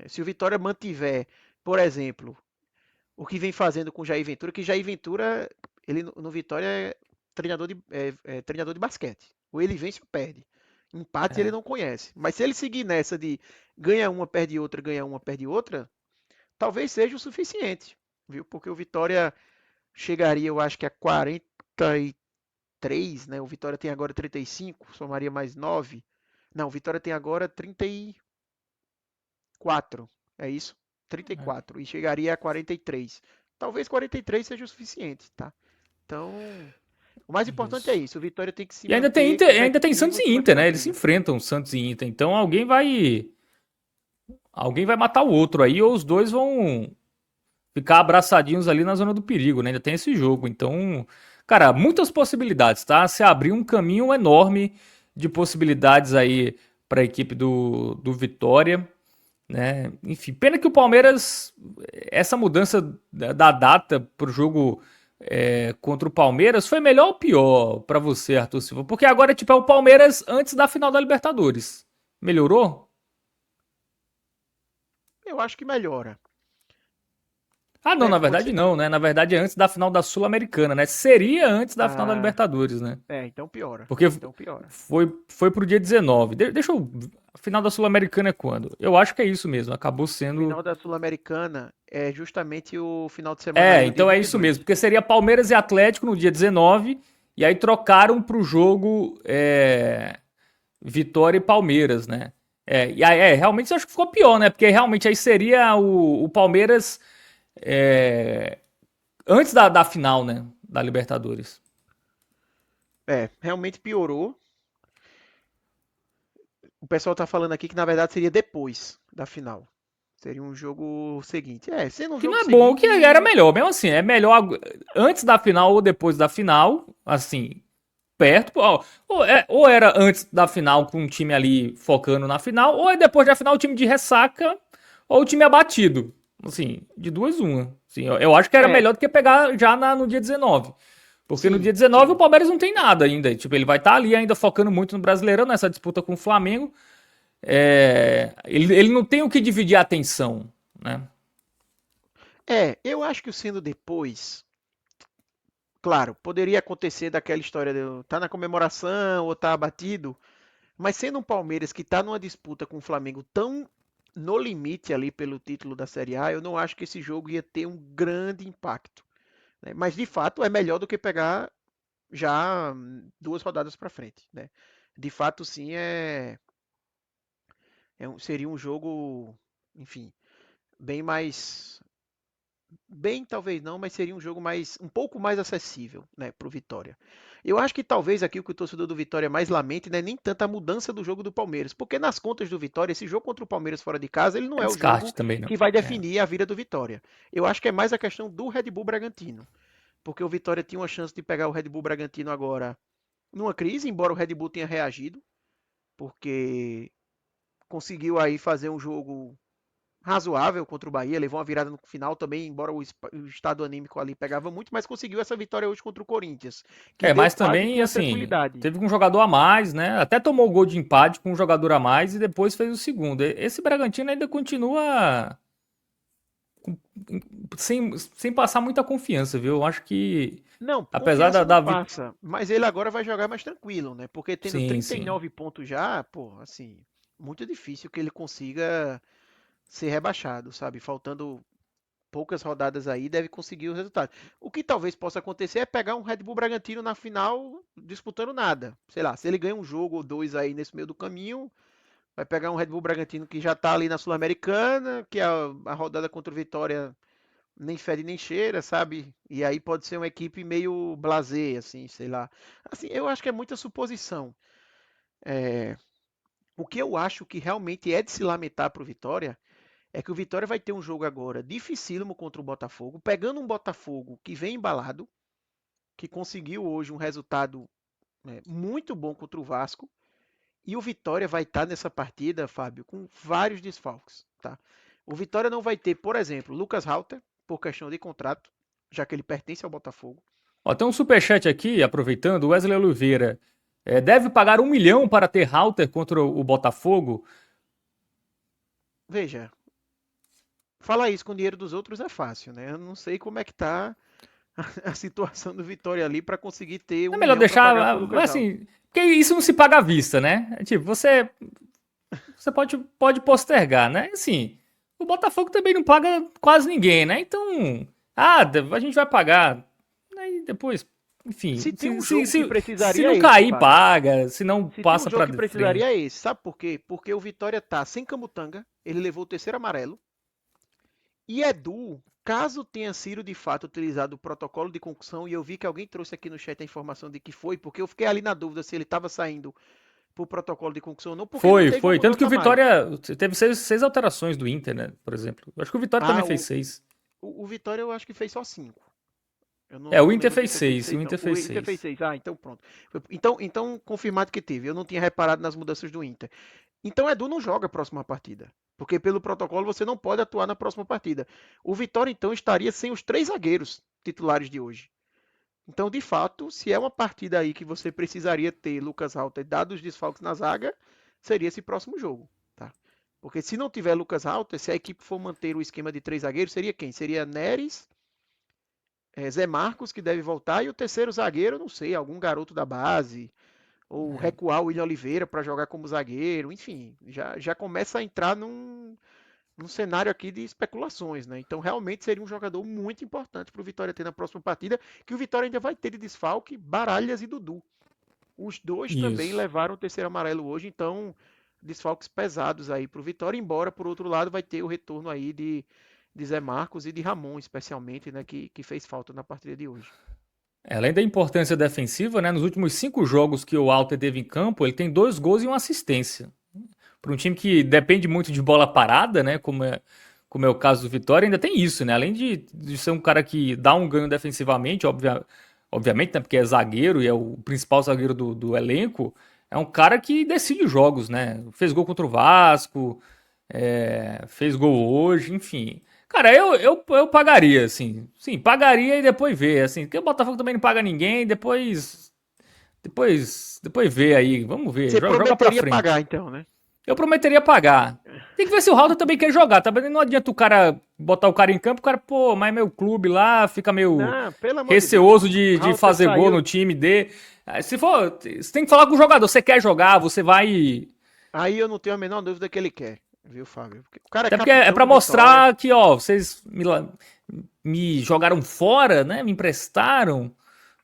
Se o Vitória mantiver, por exemplo, o que vem fazendo com o Jair Ventura, que Jair Ventura, ele no Vitória é treinador de basquete. Ou ele vence ou perde. Empate ele é. não conhece. Mas se ele seguir nessa de ganha uma, perde outra, ganha uma, perde outra, talvez seja o suficiente, viu? Porque o Vitória chegaria, eu acho que a 43, né? O Vitória tem agora 35, somaria mais 9. Não, o Vitória tem agora 34, é isso? 34 e chegaria a 43. Talvez 43 seja o suficiente, tá? Então, o mais importante é Isso. isso. O Vitória tem que se E ainda tem manter Inter, ainda tem competitivo Santos e e se manter Inter, na né? Eles se briga. enfrentam, Santos e Inter. Então alguém vai matar o outro aí, ou os dois vão ficar abraçadinhos ali na zona do perigo, né? Ainda tem esse jogo. Então, cara, muitas possibilidades, tá? Se abrir um caminho enorme de possibilidades aí para a equipe do Vitória, né? Enfim, pena que o Palmeiras, essa mudança da data pro jogo contra o Palmeiras foi melhor ou pior pra você, Arthur Silva? Porque agora tipo é o Palmeiras antes da final da Libertadores. Melhorou? Eu acho que melhora. Ah, não, É, na pode verdade ser. não, né? Na verdade é antes da final da Sul-Americana, né? Seria antes da final da Ah, Libertadores, né? então piora. Porque Então piora. foi pro dia 19. Deixa eu. A final da Sul-Americana é quando? Eu acho que é isso mesmo. Acabou sendo. Final da Sul-Americana é justamente o final de semana aí, o dia Então é isso 22. mesmo. Porque seria Palmeiras e Atlético no dia 19. E aí trocaram pro jogo Vitória e Palmeiras, né? E aí, realmente eu acho que ficou pior, né? Porque realmente aí seria o Palmeiras antes da final, né? Da Libertadores. Realmente piorou. O pessoal tá falando aqui que na verdade seria depois da final. Seria um jogo seguinte. Sendo um Que não jogo é bom, o que era seguinte. melhor. Mesmo assim, é melhor antes da final ou depois da final, assim, perto. Ou era antes da final com o time ali focando na final, ou é depois da final o time de ressaca ou o time abatido. Assim, de duas uma. Assim, eu acho que era É, melhor do que pegar já no dia 19. Porque no dia sim, 19 o sim. Palmeiras não tem nada ainda. Tipo, ele vai estar ali ainda focando muito no Brasileirão, nessa disputa com o Flamengo. Ele não tem o que dividir a atenção, né? Eu acho que o sendo depois, claro, poderia acontecer daquela história de tá na comemoração ou tá abatido, mas sendo um Palmeiras que tá numa disputa com o Flamengo tão no limite ali pelo título da Série A, eu não acho que esse jogo ia ter um grande impacto, né? Mas de fato é melhor do que pegar já duas rodadas para frente, né? De fato, sim, seria um jogo, enfim, bem mais, bem talvez não, mas seria um jogo um pouco mais acessível, né, para o Vitória. Eu acho que talvez aqui o que o torcedor do Vitória mais lamente não é nem tanto a mudança do jogo do Palmeiras, porque nas contas do Vitória, esse jogo contra o Palmeiras fora de casa, ele não É é o jogo descarte também, não. que vai definir a vida do Vitória. Eu acho que é mais a questão do Red Bull Bragantino, porque o Vitória tinha uma chance de pegar o Red Bull Bragantino agora numa crise, embora o Red Bull tenha reagido, porque conseguiu aí fazer um jogo razoável contra o Bahia, levou uma virada no final também, embora o estado anímico ali pegava muito, mas conseguiu essa vitória hoje contra o Corinthians, que deu Mas quase que também, a assim, tranquilidade. teve um jogador a mais, né? Até tomou o gol de empate com um jogador a mais e depois fez o segundo. Esse Bragantino ainda continua sem passar muita confiança, viu? Eu acho que, Não, apesar confiança não da passa, mas ele agora vai jogar mais tranquilo, né? Porque tendo Sim, sim. 39 pontos já, pô, assim, muito difícil que ele consiga ser rebaixado, sabe? Faltando poucas rodadas aí, deve conseguir o resultado. O que talvez possa acontecer é pegar um Red Bull Bragantino na final disputando nada. Sei lá, se ele ganha um jogo ou dois aí nesse meio do caminho, vai pegar um Red Bull Bragantino que já tá ali na Sul-Americana, que a rodada contra o Vitória nem fede nem cheira, sabe? E aí pode ser uma equipe meio blasé, assim, sei lá. Assim, eu acho que é muita suposição. É, o que eu acho que realmente é de se lamentar pro Vitória é que o Vitória vai ter um jogo agora dificílimo contra o Botafogo, pegando um Botafogo que vem embalado, que conseguiu hoje um resultado muito bom contra o Vasco, e o Vitória vai estar nessa partida, Fábio, com vários desfalques, tá? O Vitória não vai ter, por exemplo, Lucas Halter, por questão de contrato, já que ele pertence ao Botafogo. Ó, tem um superchat aqui, aproveitando, Wesley Oliveira. Deve pagar 1 milhão para ter Halter contra o Botafogo? Veja, falar isso com o dinheiro dos outros é fácil, né? Eu não sei como é que tá a situação do Vitória ali para conseguir ter É um melhor milhão para deixar, pagar pro Lucas Halter. assim, porque isso não se paga à vista, né? Tipo, você pode postergar, né? Assim, o Botafogo também não paga quase ninguém, né? Então, a gente vai pagar. Aí depois, enfim, Se tem um jogo que se precisaria não é esse, cair, Fábio. paga. Se não, Se tem um passa jogo pra que frente. precisaria é esse, sabe por quê? Porque o Vitória tá sem Camutanga, ele levou o terceiro amarelo, e Edu, caso tenha sido de fato utilizado o protocolo de concussão, e eu vi que alguém trouxe aqui no chat a informação de que foi, porque eu fiquei ali na dúvida se ele estava saindo por protocolo de concussão ou não, porque não teve uma Foi. Tanto que o mudança a mais. Vitória teve seis alterações do Inter, né? Por exemplo. Eu acho que o Vitória também Ah, fez seis. o Vitória eu acho que fez só 5. Eu O não Inter lembro do fez Inter ter feito seis. O 6, não. Inter O fez Inter fez seis. 6. Ah, então pronto. Então confirmado que teve. Eu não tinha reparado nas mudanças do Inter. Então Edu não joga a próxima partida. Porque pelo protocolo você não pode atuar na próxima partida. O Vitória então estaria sem os 3 zagueiros titulares de hoje. Então, de fato, se é uma partida aí que você precisaria ter Lucas Halter dado os desfalques na zaga, seria esse próximo jogo, tá? Porque se não tiver Lucas Halter, se a equipe for manter o esquema de 3 zagueiros, seria quem? Seria Neres, Zé Marcos, que deve voltar, e o terceiro zagueiro, não sei, algum garoto da base, ou recuar o William Oliveira para jogar como zagueiro, enfim, já começa a entrar num cenário aqui de especulações, né? Então, realmente seria um jogador muito importante para o Vitória ter na próxima partida, que o Vitória ainda vai ter de desfalque Baralhas e Dudu. Os dois também Isso. levaram o terceiro amarelo hoje, então desfalques pesados aí para o Vitória, embora por outro lado vai ter o retorno aí de Zé Marcos e de Ramon, especialmente, né, que fez falta na partida de hoje. Além da importância defensiva, né, nos últimos 5 jogos que o Alter teve em campo, ele tem 2 gols e uma assistência. Para um time que depende muito de bola parada, né, como é o caso do Vitória, ainda tem isso, né? Além de ser um cara que dá um ganho defensivamente, obviamente, né, porque é zagueiro e é o principal zagueiro do elenco, é um cara que decide os jogos, né? Fez gol contra o Vasco, fez gol hoje, enfim. Cara, eu pagaria, assim. Sim, pagaria e depois ver, assim. Porque o Botafogo também não paga ninguém, depois vê aí. Vamos ver, Você joga pra prometeria frente. pagar então, né? Eu prometeria pagar. Tem que ver se o Halter também quer jogar, tá? Não adianta o cara botar o cara em campo, o cara, pô, mas é meu clube lá, fica meio Não, pelo amor de Deus. receoso O de Rauter fazer gol saiu. no time dele. Se for, você tem que falar com o jogador, você quer jogar, você vai. Aí eu não tenho a menor dúvida que ele quer, viu, Fábio? Porque o cara é Até porque é capitão pra do Vitória. mostrar que, ó, vocês me jogaram fora, né? Me emprestaram.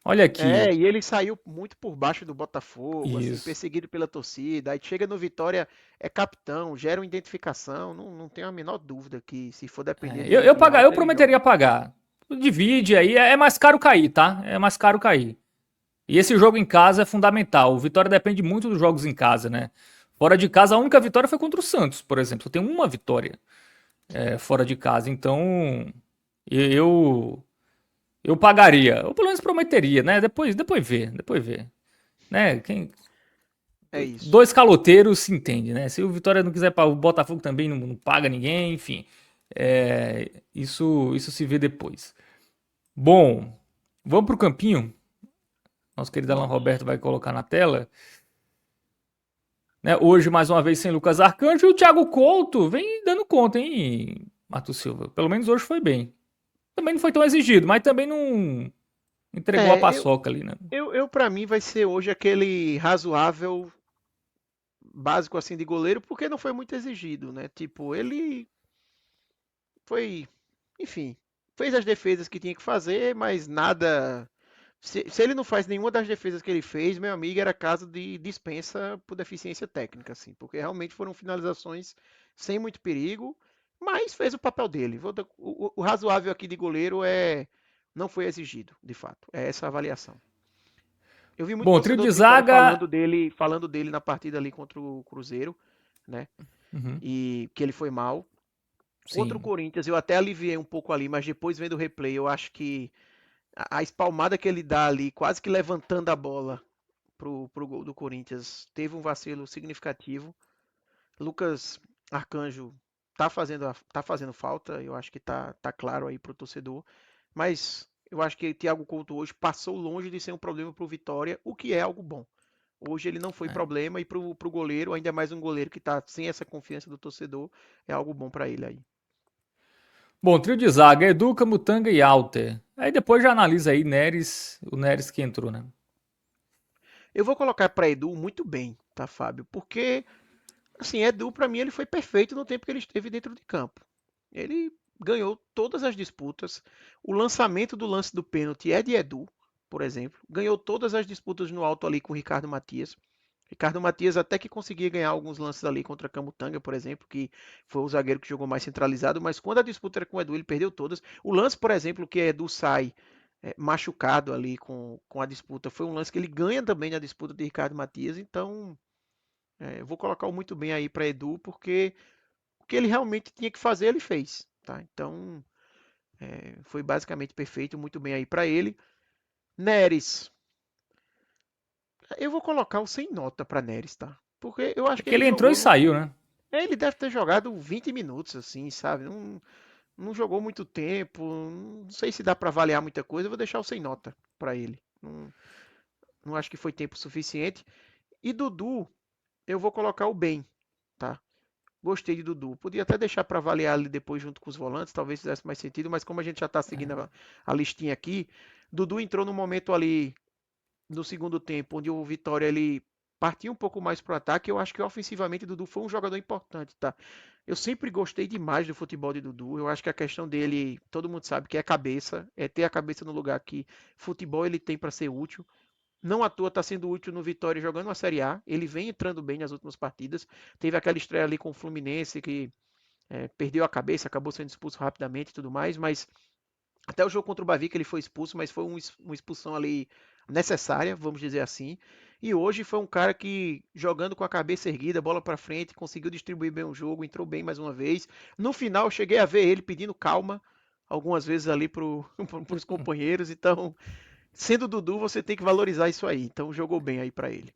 Olha aqui. E ele saiu muito por baixo do Botafogo, assim, Isso. perseguido pela torcida. Aí chega no Vitória, é capitão, gera uma identificação. Não tenho a menor dúvida que se for depender de Eu alta, ele prometeria joga. pagar. Divide aí, é mais caro cair, tá? É mais caro cair. E esse jogo em casa é fundamental. O Vitória depende muito dos jogos em casa, né? Fora de casa, a única vitória foi contra o Santos, por exemplo. Só tem uma vitória fora de casa. Então, eu eu pagaria. Ou pelo menos prometeria, né? Depois vê. Né? É isso. Dois caloteiros se entende, né? Se o Vitória não quiser, o Botafogo também não paga ninguém, enfim. Isso se vê depois. Bom, vamos pro campinho. Nosso querido Alan Vamos. Roberto vai colocar na tela. Né? Hoje, mais uma vez, sem Lucas Arcanjo. E o Thiago Couto vem dando conta, hein, Matheus Silva? Pelo menos hoje foi bem. Também não foi tão exigido, mas também não entregou a É, eu, paçoca ali, né? eu para mim vai ser hoje aquele razoável básico assim de goleiro, porque não foi muito exigido, né? Tipo, ele foi, enfim, fez as defesas que tinha que fazer, mas nada. Se ele não faz nenhuma das defesas que ele fez, meu amigo, era caso de dispensa por deficiência técnica, assim, porque realmente foram finalizações sem muito perigo, mas fez o papel dele. O razoável aqui de goleiro não foi exigido, de fato. É essa a avaliação. Eu vi muito Bom, trio torcedor de do Vitória zaga. falando dele na partida ali contra o Cruzeiro, né? Uhum, E que ele foi mal. Contra o sim. Corinthians, eu até aliviei um pouco ali, mas depois vendo o replay, eu acho que a espalmada que ele dá ali, quase que levantando a bola pro gol do Corinthians, teve um vacilo significativo. Lucas Arcanjo tá fazendo falta, eu acho que tá claro aí pro torcedor, mas eu acho que Thiago Couto hoje passou longe de ser um problema pro Vitória, o que é algo bom. Hoje ele não foi É. problema e pro goleiro, ainda mais um goleiro que tá sem essa confiança do torcedor, é algo bom para ele aí. Bom, trio de zaga, Educa, Mutanga e Alter. Aí depois já analisa aí o Neres que entrou, né? Eu vou colocar para Edu muito bem, tá, Fábio? Porque assim, Edu, para mim, ele foi perfeito no tempo que ele esteve dentro de campo. Ele ganhou todas as disputas. O lançamento do lance do pênalti é de Edu, por exemplo. Ganhou todas as disputas no alto ali com o Ricardo Matias. Ricardo Matias até que conseguia ganhar alguns lances ali contra Camutanga, por exemplo, que foi o zagueiro que jogou mais centralizado, mas quando a disputa era com o Edu, ele perdeu todas. O lance, por exemplo, que Edu sai machucado ali com a disputa, foi um lance que ele ganha também na disputa de Ricardo Matias, então eu vou colocar o muito bem aí para Edu, porque o que ele realmente tinha que fazer, ele fez. Tá? Então, foi basicamente perfeito, muito bem aí para ele. Neres, eu vou colocar o sem nota para Neres, tá? Porque eu acho É que que ele ele entrou e jogou no. saiu, né? Ele deve ter jogado 20 minutos, assim, sabe? Não jogou muito tempo. Não sei se dá para avaliar muita coisa. Eu vou deixar o sem nota para ele. Não acho que foi tempo suficiente. E Dudu, eu vou colocar o bem, tá? Gostei de Dudu. Podia até deixar para avaliar ali depois junto com os volantes, talvez fizesse mais sentido, mas como a gente já está seguindo a listinha aqui, Dudu entrou no momento ali no segundo tempo, onde o Vitória ele partiu um pouco mais para o ataque. Eu acho que ofensivamente Dudu foi um jogador importante, tá? Eu sempre gostei demais do futebol de Dudu. Eu acho que a questão dele, todo mundo sabe que é a cabeça, é ter a cabeça no lugar que futebol ele tem para ser útil. Não à toa está sendo útil no Vitória jogando uma Série A. Ele vem entrando bem nas últimas partidas. Teve aquela estreia ali com o Fluminense que perdeu a cabeça, acabou sendo expulso rapidamente e tudo mais, mas até o jogo contra o Bavi que ele foi expulso, mas foi uma expulsão ali necessária, vamos dizer assim. E hoje foi um cara que, jogando com a cabeça erguida, bola para frente, conseguiu distribuir bem o jogo, entrou bem mais uma vez. No final, eu cheguei a ver ele pedindo calma algumas vezes ali para os companheiros. Então, sendo o Dudu, você tem que valorizar isso aí. Então, jogou bem aí para ele.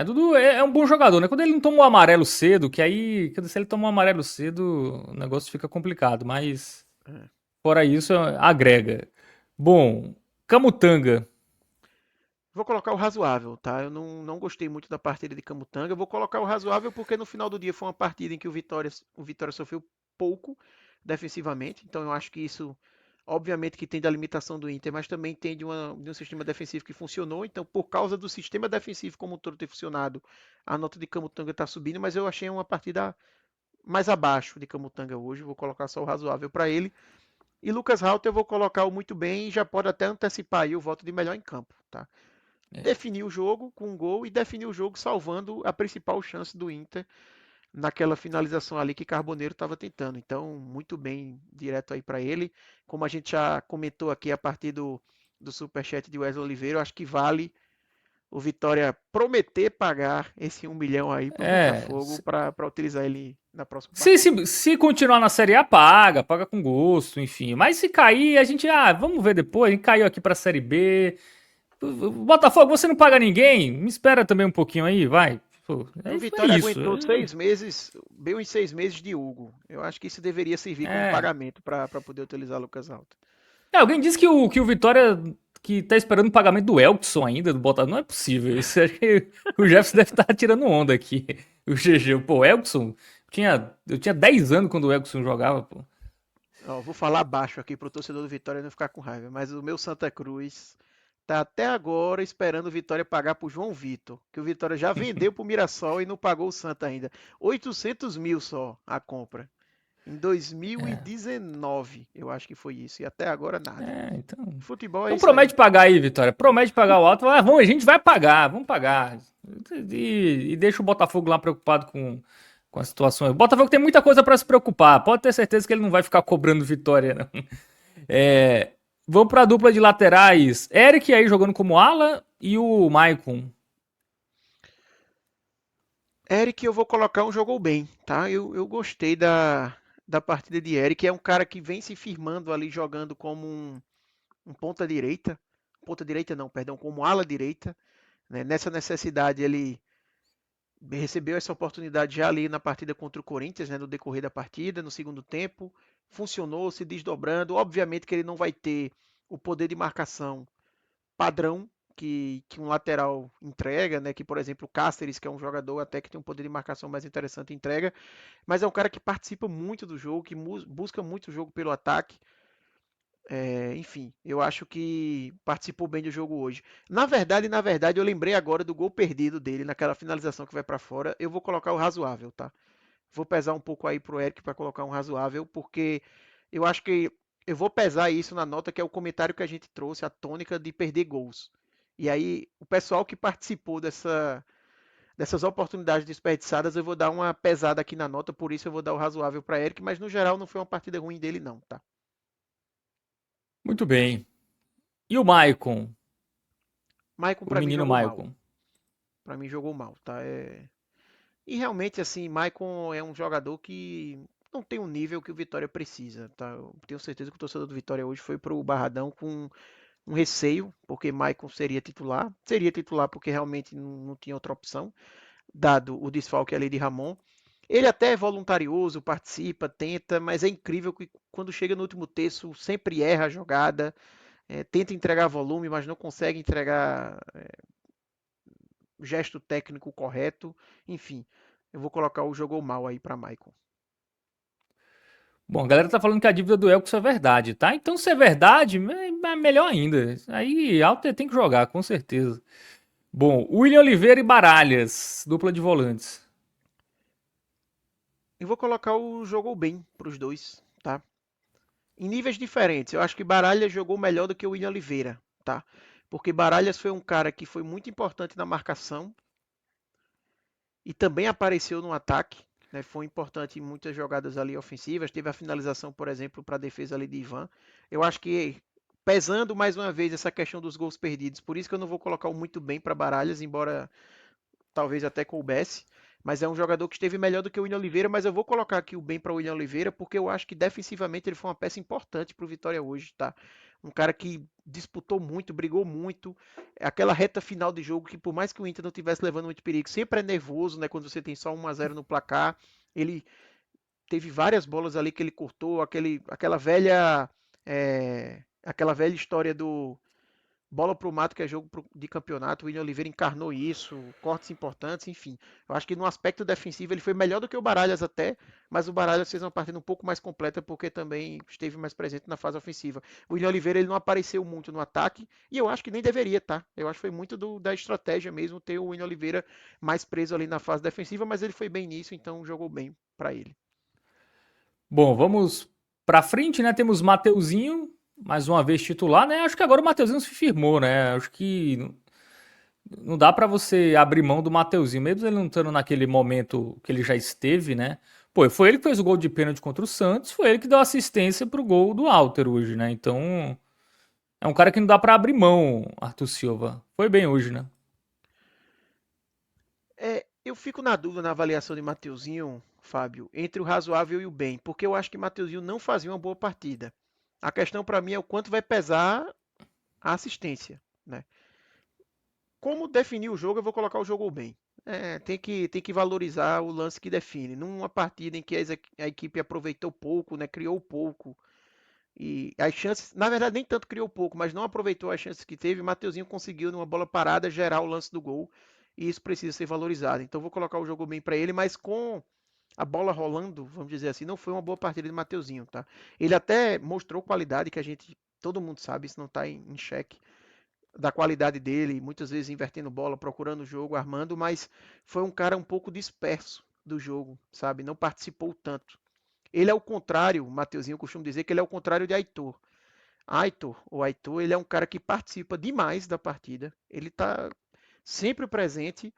Dudu é um bom jogador, né? Quando ele não toma o amarelo cedo, que aí, se ele toma o amarelo cedo, o negócio fica complicado, mas É. fora isso, agrega. Bom, Camutanga. Vou colocar o razoável, tá? Eu não gostei muito da partida de Camutanga. Eu vou colocar o razoável porque no final do dia foi uma partida em que o Vitória sofreu pouco defensivamente. Então eu acho que isso, obviamente, que tem da limitação do Inter, mas também tem de um sistema defensivo que funcionou. Então, por causa do sistema defensivo como um todo ter funcionado, a nota de Camutanga está subindo. Mas eu achei uma partida mais abaixo de Camutanga hoje. Vou colocar só o razoável para ele. E Lucas Halter eu vou colocar o muito bem e já pode até antecipar aí o voto de melhor em campo, tá? Definiu o jogo com um gol e definiu o jogo salvando a principal chance do Inter naquela finalização ali que Carboneiro estava tentando. Então, muito bem direto aí para ele. Como a gente já comentou aqui a partir do superchat de Wesley Oliveira, eu acho que vale o Vitória prometer pagar esse 1 milhão aí pro É, Botafogo para utilizar ele na próxima se, partida. se, se continuar na Série A, paga com gosto, enfim. Mas se cair, a gente, vamos ver depois. A gente caiu aqui pra Série B. Botafogo, você não paga ninguém? Me espera também um pouquinho aí, vai. Pô, O é Vitória isso. aguentou 6 meses, bem uns 6 meses de Hugo. Eu acho que isso deveria servir como É. pagamento para poder utilizar Lucas Alto. Alguém disse que o Vitória que tá esperando o pagamento do Elkson ainda, do Botafogo. Não é possível isso. Acho que o Jefferson deve estar tirando onda aqui. O GG. Pô, o Elkson. Eu tinha 10 anos quando o Elkson jogava, pô. Ó, vou falar baixo aqui pro torcedor do Vitória não ficar com raiva, mas o meu Santa Cruz tá até agora esperando o Vitória pagar pro João Vitor, que o Vitória já vendeu pro Mirassol e não pagou o Santa ainda. 800 mil só a compra. Em 2019, eu acho que foi isso. E até agora nada. Então. Futebol é Então isso aí. promete pagar aí, Vitória. Promete pagar o alto. Vamos, a gente vai pagar, vamos pagar. E deixa o Botafogo lá preocupado com a situação. O Botafogo tem muita coisa pra se preocupar. Pode ter certeza que ele não vai ficar cobrando vitória, não. É, vamos pra dupla de laterais. Eric aí jogando como ala e o Maicon. Eric, eu vou colocar um jogou bem, tá? Eu gostei da partida de Eric. É um cara que vem se firmando ali jogando como um ponta direita. Ponta direita não, perdão, como ala direita. Né? Nessa necessidade, ele recebeu essa oportunidade já ali na partida contra o Corinthians, né? No decorrer da partida, no segundo tempo. Funcionou, se desdobrando. Obviamente que ele não vai ter o poder de marcação padrão que um lateral entrega, né? Que, por exemplo, o Cáceres, que é um jogador até que tem um poder de marcação mais interessante, entrega. Mas é um cara que participa muito do jogo, que busca muito o jogo pelo ataque. Enfim, eu acho que participou bem do jogo hoje. Na verdade, eu lembrei agora do gol perdido dele naquela finalização que vai para fora. Eu vou colocar o razoável, tá? Vou pesar um pouco aí pro Eric para colocar um razoável, porque eu acho que eu vou pesar isso na nota que é o comentário que a gente trouxe, a tônica de perder gols. E aí, o pessoal que participou dessas oportunidades desperdiçadas, eu vou dar uma pesada aqui na nota, por isso eu vou dar o razoável para Eric, mas no geral não foi uma partida ruim dele não, tá? Muito bem. E o Maicon? Maicon O para mim menino jogou mal. Maicon. Para mim jogou mal, tá? E realmente, assim, Maicon é um jogador que não tem o nível que o Vitória precisa, tá? Eu tenho certeza que o torcedor do Vitória hoje foi pro Barradão com um receio, porque Maicon seria titular. Seria titular porque realmente não tinha outra opção, dado o desfalque ali de Ramon. Ele até é voluntarioso, participa, tenta, mas é incrível que quando chega no último terço sempre erra a jogada, tenta entregar volume, mas não consegue entregar o gesto técnico correto. Enfim, eu vou colocar o jogou mal aí para Maicon. Bom, a galera tá falando que a dívida do Elkson é verdade, tá? Então, se é verdade, é melhor ainda. Aí, Alter tem que jogar, com certeza. Bom, William Oliveira e Baralhas, dupla de volantes. Eu vou colocar o jogou bem para os dois, tá? Em níveis diferentes. Eu acho que Baralhas jogou melhor do que o William Oliveira, tá? Porque Baralhas foi um cara que foi muito importante na marcação e também apareceu no ataque, né? Foi importante em muitas jogadas ali ofensivas. Teve a finalização, por exemplo, para a defesa ali de Ivan. Eu acho que pesando mais uma vez essa questão dos gols perdidos, por isso que eu não vou colocar o muito bem para Baralhas, embora talvez até coubesse. Mas é um jogador que esteve melhor do que o William Oliveira, mas eu vou colocar aqui o bem para o William Oliveira, porque eu acho que defensivamente ele foi uma peça importante para o Vitória hoje, tá? Um cara que disputou muito, brigou muito. É aquela reta final de jogo que, por mais que o Inter não tivesse levando muito perigo, sempre é nervoso, né? Quando você tem só 1-0 no placar. Ele teve várias bolas ali que ele cortou, aquela velha história do bola pro mato, que é jogo de campeonato. O William Oliveira encarnou isso, cortes importantes, enfim. Eu acho que no aspecto defensivo ele foi melhor do que o Baralhas até, mas o Baralhas fez uma partida um pouco mais completa porque também esteve mais presente na fase ofensiva. O William Oliveira ele não apareceu muito no ataque e eu acho que nem deveria, tá? Eu acho que foi muito da estratégia mesmo ter o William Oliveira mais preso ali na fase defensiva, mas ele foi bem nisso, então jogou bem para ele. Bom, vamos pra frente, né? Temos Mateuzinho, mais uma vez titular, né? Acho que agora o Mateuzinho se firmou, né? Acho que não dá pra você abrir mão do Mateuzinho, mesmo ele não estando naquele momento que ele já esteve, né? Pô, foi ele que fez o gol de pênalti contra o Santos, foi ele que deu assistência pro gol do Alter hoje, né? Então, é um cara que não dá pra abrir mão, Arthur Silva. Foi bem hoje, né? Eu fico na dúvida na avaliação de Mateuzinho, Fábio, entre o razoável e o bem, porque eu acho que Mateuzinho não fazia uma boa partida. A questão para mim é o quanto vai pesar a assistência, né? Como definir o jogo, eu vou colocar o jogo bem. Tem que valorizar o lance que define. Numa partida em que a equipe aproveitou pouco, né, criou pouco, e as chances, na verdade, nem tanto criou pouco, mas não aproveitou as chances que teve, Mateuzinho conseguiu, numa bola parada, gerar o lance do gol, e isso precisa ser valorizado. Então, vou colocar o jogo bem para ele, mas com a bola rolando, vamos dizer assim, não foi uma boa partida de Mateuzinho, tá? Ele até mostrou qualidade que todo mundo sabe, isso não está em xeque, da qualidade dele, muitas vezes invertendo bola, procurando o jogo, armando, mas foi um cara um pouco disperso do jogo, sabe? Não participou tanto. Ele é o contrário, o Mateuzinho costuma dizer que ele é o contrário de Aitor. Aitor, ele é um cara que participa demais da partida, ele tá sempre presente,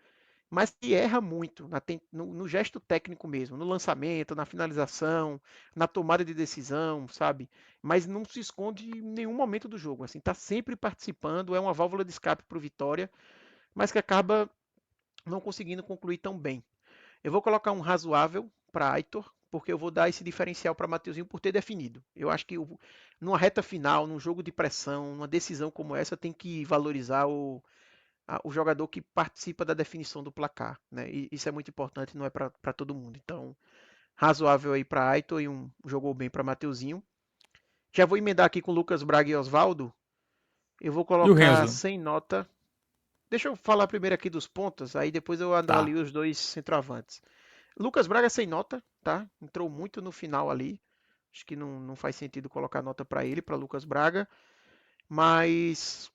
mas que erra muito no gesto técnico mesmo, no lançamento, na finalização, na tomada de decisão, sabe? Mas não se esconde em nenhum momento do jogo, assim, tá sempre participando, é uma válvula de escape para o Vitória, mas que acaba não conseguindo concluir tão bem. Eu vou colocar um razoável para Aitor, porque eu vou dar esse diferencial para Mateuzinho por ter definido. Eu acho que numa reta final, num jogo de pressão, numa decisão como essa, tem que valorizar o jogador que participa da definição do placar, né? E isso é muito importante, não é para todo mundo. Então, razoável aí para Aitor e jogou bem para Mateuzinho. Já vou emendar aqui com Lucas Braga e Osvaldo. Eu vou E o colocar Renzo? sem nota. Deixa eu falar primeiro aqui dos pontas, aí depois eu Tá. avalio os dois centroavantes. Lucas Braga sem nota, tá? Entrou muito no final ali. Acho que não faz sentido colocar nota para ele, para Lucas Braga. Mas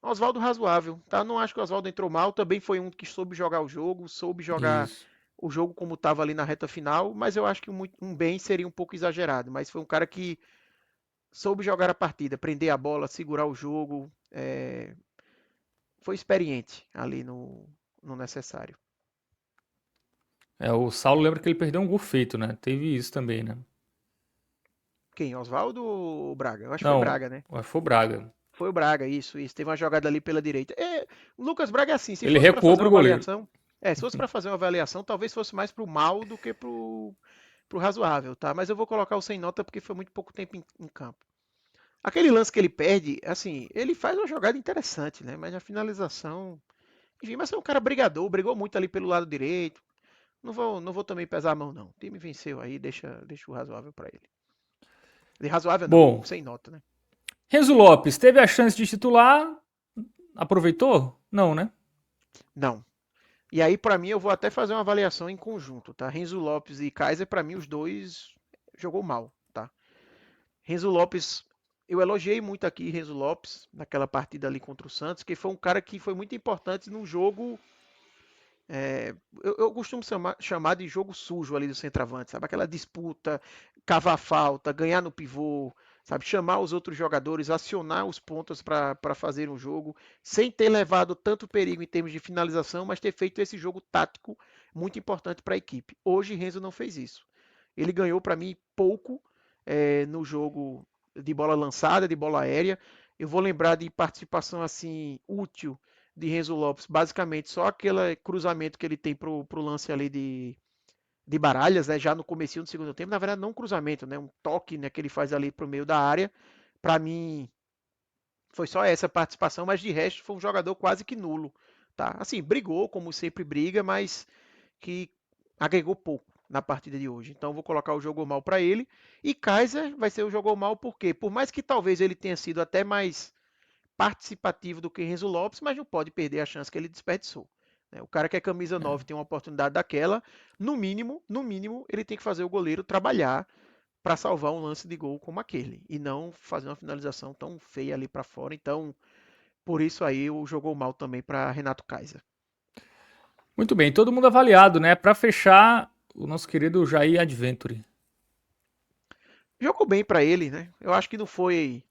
Oswaldo razoável, tá? Não acho que o Oswaldo entrou mal. Também foi um que soube jogar o jogo, soube jogar Isso. o jogo como estava ali na reta final. Mas eu acho que um bem seria um pouco exagerado. Mas foi um cara que soube jogar a partida, prender a bola, segurar o jogo. Foi experiente ali no necessário. É, o Saulo lembra que ele perdeu um gol feito, né? Teve isso também, né? Quem? Oswaldo ou Braga? Eu acho que foi Não, Braga, né? acho que foi o Braga. Foi o Braga, isso. Teve uma jogada ali pela direita. O Lucas Braga é assim, se Ele fosse para recuou fazer uma pro goleiro. avaliação. Se fosse para fazer uma avaliação, talvez fosse mais pro mal do que pro razoável, tá? Mas eu vou colocar o sem nota porque foi muito pouco tempo em campo. Aquele lance que ele perde, assim, ele faz uma jogada interessante, né? Mas a finalização. Enfim, mas é um cara brigador, brigou muito ali pelo lado direito. Não vou também pesar a mão, não. O time venceu aí, deixa o razoável para ele. De razoável não, Bom, sem nota, né? Renzo Lopes teve a chance de titular, aproveitou? Não, né? Não. E aí, para mim, eu vou até fazer uma avaliação em conjunto, tá? Renzo Lopes e Kaiser, para mim, os dois jogou mal, tá? Renzo Lopes, eu elogiei muito aqui Renzo Lopes naquela partida ali contra o Santos, que foi um cara que foi muito importante no jogo. Eu costumo chamar de jogo sujo ali do centroavante, sabe? Aquela disputa, cavar falta, ganhar no pivô, sabe? Chamar os outros jogadores, acionar os pontos para fazer um jogo, sem ter levado tanto perigo em termos de finalização, mas ter feito esse jogo tático muito importante para a equipe. Hoje, Renzo não fez isso. Ele ganhou para mim pouco no jogo de bola lançada, de bola aérea. Eu vou lembrar de participação assim útil de Renzo Lopes, basicamente só aquele cruzamento que ele tem pro lance ali de Baralhas, né, já no comecinho do segundo tempo, na verdade não um cruzamento, né, um toque, né, que ele faz ali pro meio da área. Para mim foi só essa participação, mas de resto foi um jogador quase que nulo, tá? Assim, brigou como sempre briga, mas que agregou pouco na partida de hoje. Então vou colocar o jogou mal para ele e Kaiser vai ser o jogou mal porque por mais que talvez ele tenha sido até mais participativo do que Renzo Lopes, mas não pode perder a chance que ele desperdiçou. Né? O cara que é camisa É. 9 tem uma oportunidade daquela, no mínimo, ele tem que fazer o goleiro trabalhar para salvar um lance de gol como aquele e não fazer uma finalização tão feia ali para fora. Então, por isso aí o jogou mal também para Renato Kaiser. Muito bem, todo mundo avaliado, né? Para fechar, o nosso querido Jair Adventure. Jogou bem para ele, né? Eu acho que não foi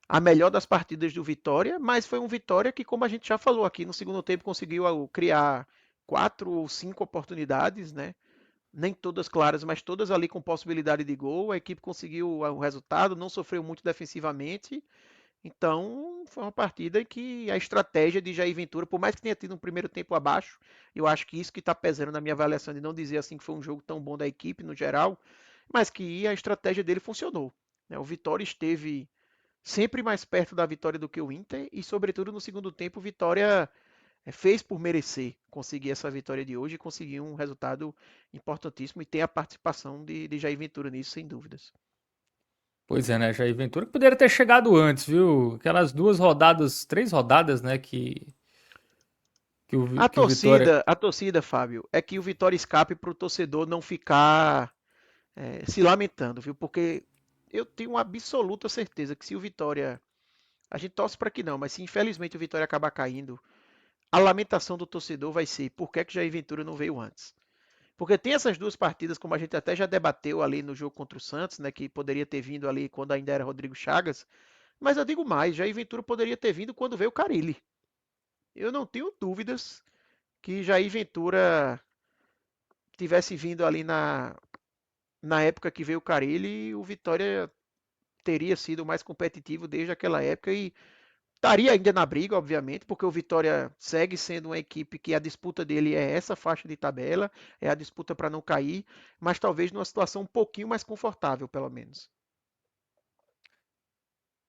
a melhor das partidas do Vitória, mas foi um Vitória que, como a gente já falou aqui, no segundo tempo conseguiu criar 4 ou 5 oportunidades, né? Nem todas claras, mas todas ali com possibilidade de gol. A equipe conseguiu o resultado, não sofreu muito defensivamente. Então, foi uma partida em que a estratégia de Jair Ventura, por mais que tenha tido um primeiro tempo abaixo, eu acho que isso que está pesando na minha avaliação de não dizer assim que foi um jogo tão bom da equipe no geral, mas que a estratégia dele funcionou. Né? O Vitória esteve sempre mais perto da vitória do que o Inter e, sobretudo, no segundo tempo, o Vitória fez por merecer conseguir essa vitória de hoje e conseguir um resultado importantíssimo e tem a participação de Jair Ventura nisso, sem dúvidas. Pois é, né? Jair Ventura que poderia ter chegado antes, viu? Aquelas 2 rodadas, 3 rodadas, né? A Que o Vitória. torcida, a torcida, Fábio, é que o Vitória escape para o torcedor não ficar se lamentando, viu? Porque eu tenho uma absoluta certeza que se o Vitória, a gente torce para que não, mas se infelizmente o Vitória acabar caindo, a lamentação do torcedor vai ser por que Jair Ventura não veio antes? Porque tem essas duas partidas, como a gente até já debateu ali no jogo contra o Santos, né, que poderia ter vindo ali quando ainda era Rodrigo Chagas, mas eu digo mais, Jair Ventura poderia ter vindo quando veio o Carille. Eu não tenho dúvidas que Jair Ventura tivesse vindo ali na época que veio o Carille, o Vitória teria sido mais competitivo desde aquela época e estaria ainda na briga, obviamente, porque o Vitória segue sendo uma equipe que a disputa dele é essa faixa de tabela, é a disputa para não cair, mas talvez numa situação um pouquinho mais confortável, pelo menos.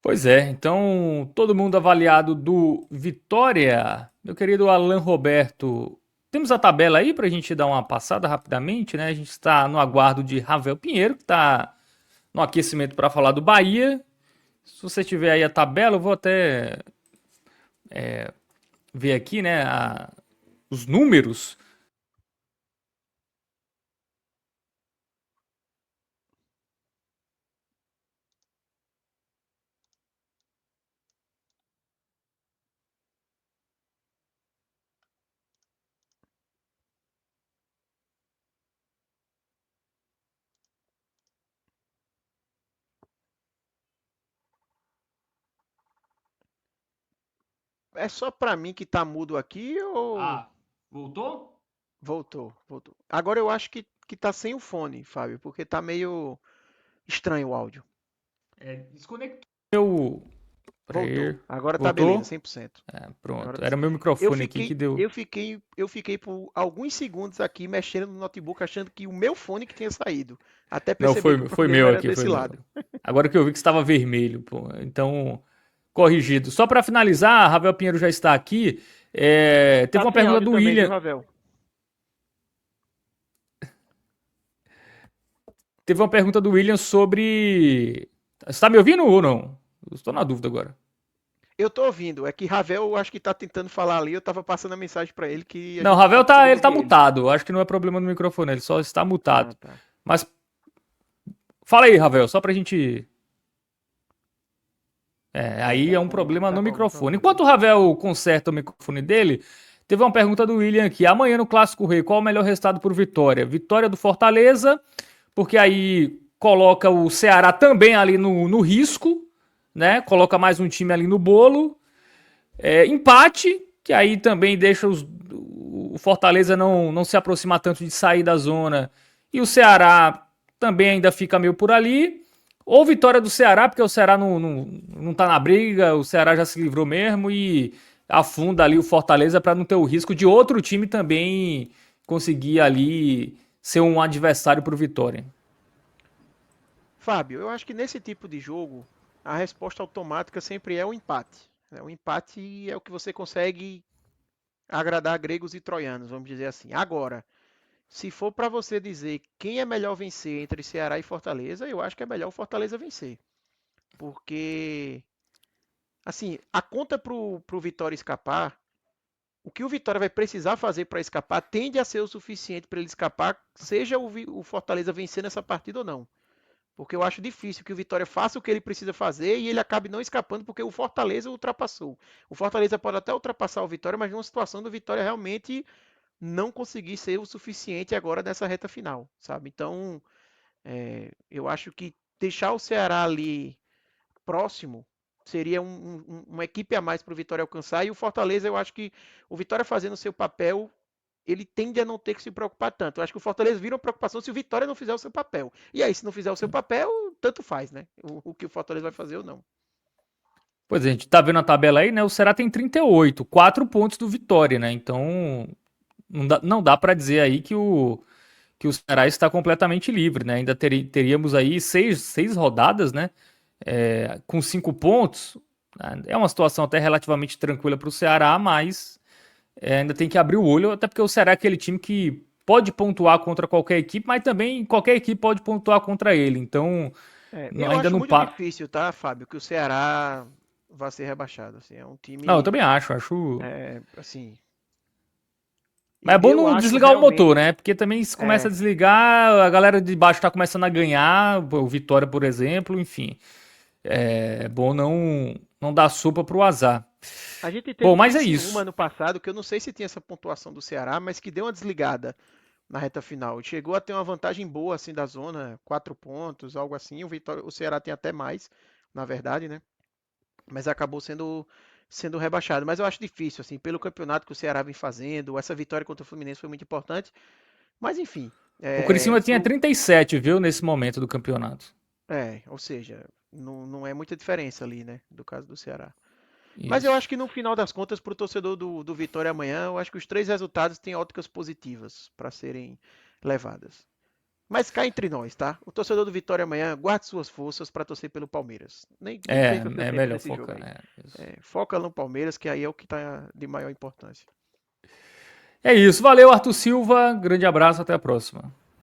Pois é, então todo mundo avaliado do Vitória. Meu querido Alan Roberto, temos a tabela aí para a gente dar uma passada rapidamente, né? A gente está no aguardo de Ravel Pinheiro, que está no aquecimento para falar do Bahia. Se você tiver aí a tabela, eu vou até ver aqui, né, os números. É só para mim que tá mudo aqui ou Ah, voltou? voltou? Voltou. Agora eu acho que tá sem o fone, Fábio, porque tá meio estranho o áudio. É, desconectou. Meu. Voltou. Peraí. Agora tá beleza, Voltou? 100%. É, Agora pronto. tá Era certo. meu Eu microfone aqui que fiquei, deu. eu fiquei, eu fiquei por alguns segundos aqui mexendo no notebook, achando que o meu fone que tinha saído, até Não, perceber que o foi problema meu era aqui, foi desse meu. lado. Agora que eu vi que estava vermelho, pô. Então, corrigido. Só para finalizar, Ravel Pinheiro já está aqui. Tá Teve uma sem pergunta áudio do também, viu, William. Ravel? Teve uma pergunta do William sobre. Você tá me ouvindo ou não? Eu estou na dúvida agora. Eu tô ouvindo, é que Ravel eu acho que tá tentando falar ali, eu tava passando a mensagem pra ele que a Não, o gente não tá Ravel tá, conseguindo ele tá ouvir ele. mutado. Acho que não é problema no microfone, ele só está Ah, mutado. tá. Mas fala aí, Ravel, só pra gente. É, Aí é um problema tá no com algum microfone. problema. Enquanto o Ravel conserta o microfone dele, teve uma pergunta do William aqui. Amanhã no Clássico Rei, qual o melhor resultado por Vitória? Vitória do Fortaleza, porque aí coloca o Ceará também ali no risco, né? Coloca mais um time ali no bolo. Empate, que aí também deixa o Fortaleza não se aproximar tanto de sair da zona. E o Ceará também ainda fica meio por ali. Ou vitória do Ceará, porque o Ceará não tá na briga, o Ceará já se livrou mesmo e afunda ali o Fortaleza para não ter o risco de outro time também conseguir ali ser um adversário pro Vitória. Fábio, eu acho que nesse tipo de jogo, a resposta automática sempre é o empate, né? O empate é o que você consegue agradar gregos e troianos, vamos dizer assim. Agora, se for para você dizer quem é melhor vencer entre Ceará e Fortaleza, eu acho que é melhor o Fortaleza vencer. Porque, assim, a conta pro Vitória escapar, o que o Vitória vai precisar fazer para escapar tende a ser o suficiente para ele escapar, seja o Fortaleza vencendo essa partida ou não. Porque eu acho difícil que o Vitória faça o que ele precisa fazer e ele acabe não escapando porque o Fortaleza ultrapassou. O Fortaleza pode até ultrapassar o Vitória, mas numa situação do Vitória realmente não conseguir ser o suficiente agora nessa reta final, sabe? Então, eu acho que deixar o Ceará ali próximo seria uma equipe a mais para o Vitória alcançar. E o Fortaleza, eu acho que o Vitória fazendo o seu papel, ele tende a não ter que se preocupar tanto. Eu acho que o Fortaleza vira uma preocupação se o Vitória não fizer o seu papel. E aí, se não fizer o seu papel, tanto faz, né? O que o Fortaleza vai fazer ou não. Pois é, a gente tá vendo a tabela aí, né? O Ceará tem 38, 4 pontos do Vitória, né? Então não dá para dizer aí que o Ceará está completamente livre, né? Ainda teríamos aí seis rodadas, né? Com 5 pontos. Né? É uma situação até relativamente tranquila para o Ceará, mas ainda tem que abrir o olho, até porque o Ceará é aquele time que pode pontuar contra qualquer equipe, mas também qualquer equipe pode pontuar contra ele. Então Eu ainda acho não muito pa... difícil, tá, Fábio, que o Ceará vá ser rebaixado. Assim, é um Não, eu time, também acho. assim, Mas é bom eu não acho desligar o motor, realmente, né? Porque também se começa a é, desligar, a galera de baixo tá começando a ganhar, o Vitória, por exemplo, enfim. É bom não dar sopa pro azar. a gente teve Bom, um mas é Criciúma isso. ano passado, que eu não sei se tinha essa pontuação do Ceará, mas que deu uma desligada na reta final. Chegou a ter uma vantagem boa assim da zona, 4 pontos, algo assim. O Ceará tem até mais, na verdade, né? Mas acabou sendo rebaixado. Mas eu acho difícil, assim, pelo campeonato que o Ceará vem fazendo. Essa vitória contra o Fluminense foi muito importante. Mas enfim, O Criciúma se tinha o, 37, viu, nesse momento do campeonato. ou seja, não é muita diferença ali, né? Do caso do Ceará. Mas eu acho Isso. que no final das contas, para o torcedor do Vitória amanhã, eu acho que os três resultados têm óticas positivas para serem levadas. Mas cá entre nós, tá? O torcedor do Vitória amanhã, guarde suas forças para torcer pelo Palmeiras. Nem É, perca seu é tempo melhor nesse jogo focar. aí. Foca no Palmeiras, que aí é o que está de maior importância. É isso. Valeu, Arthur Silva. Grande abraço, até a próxima.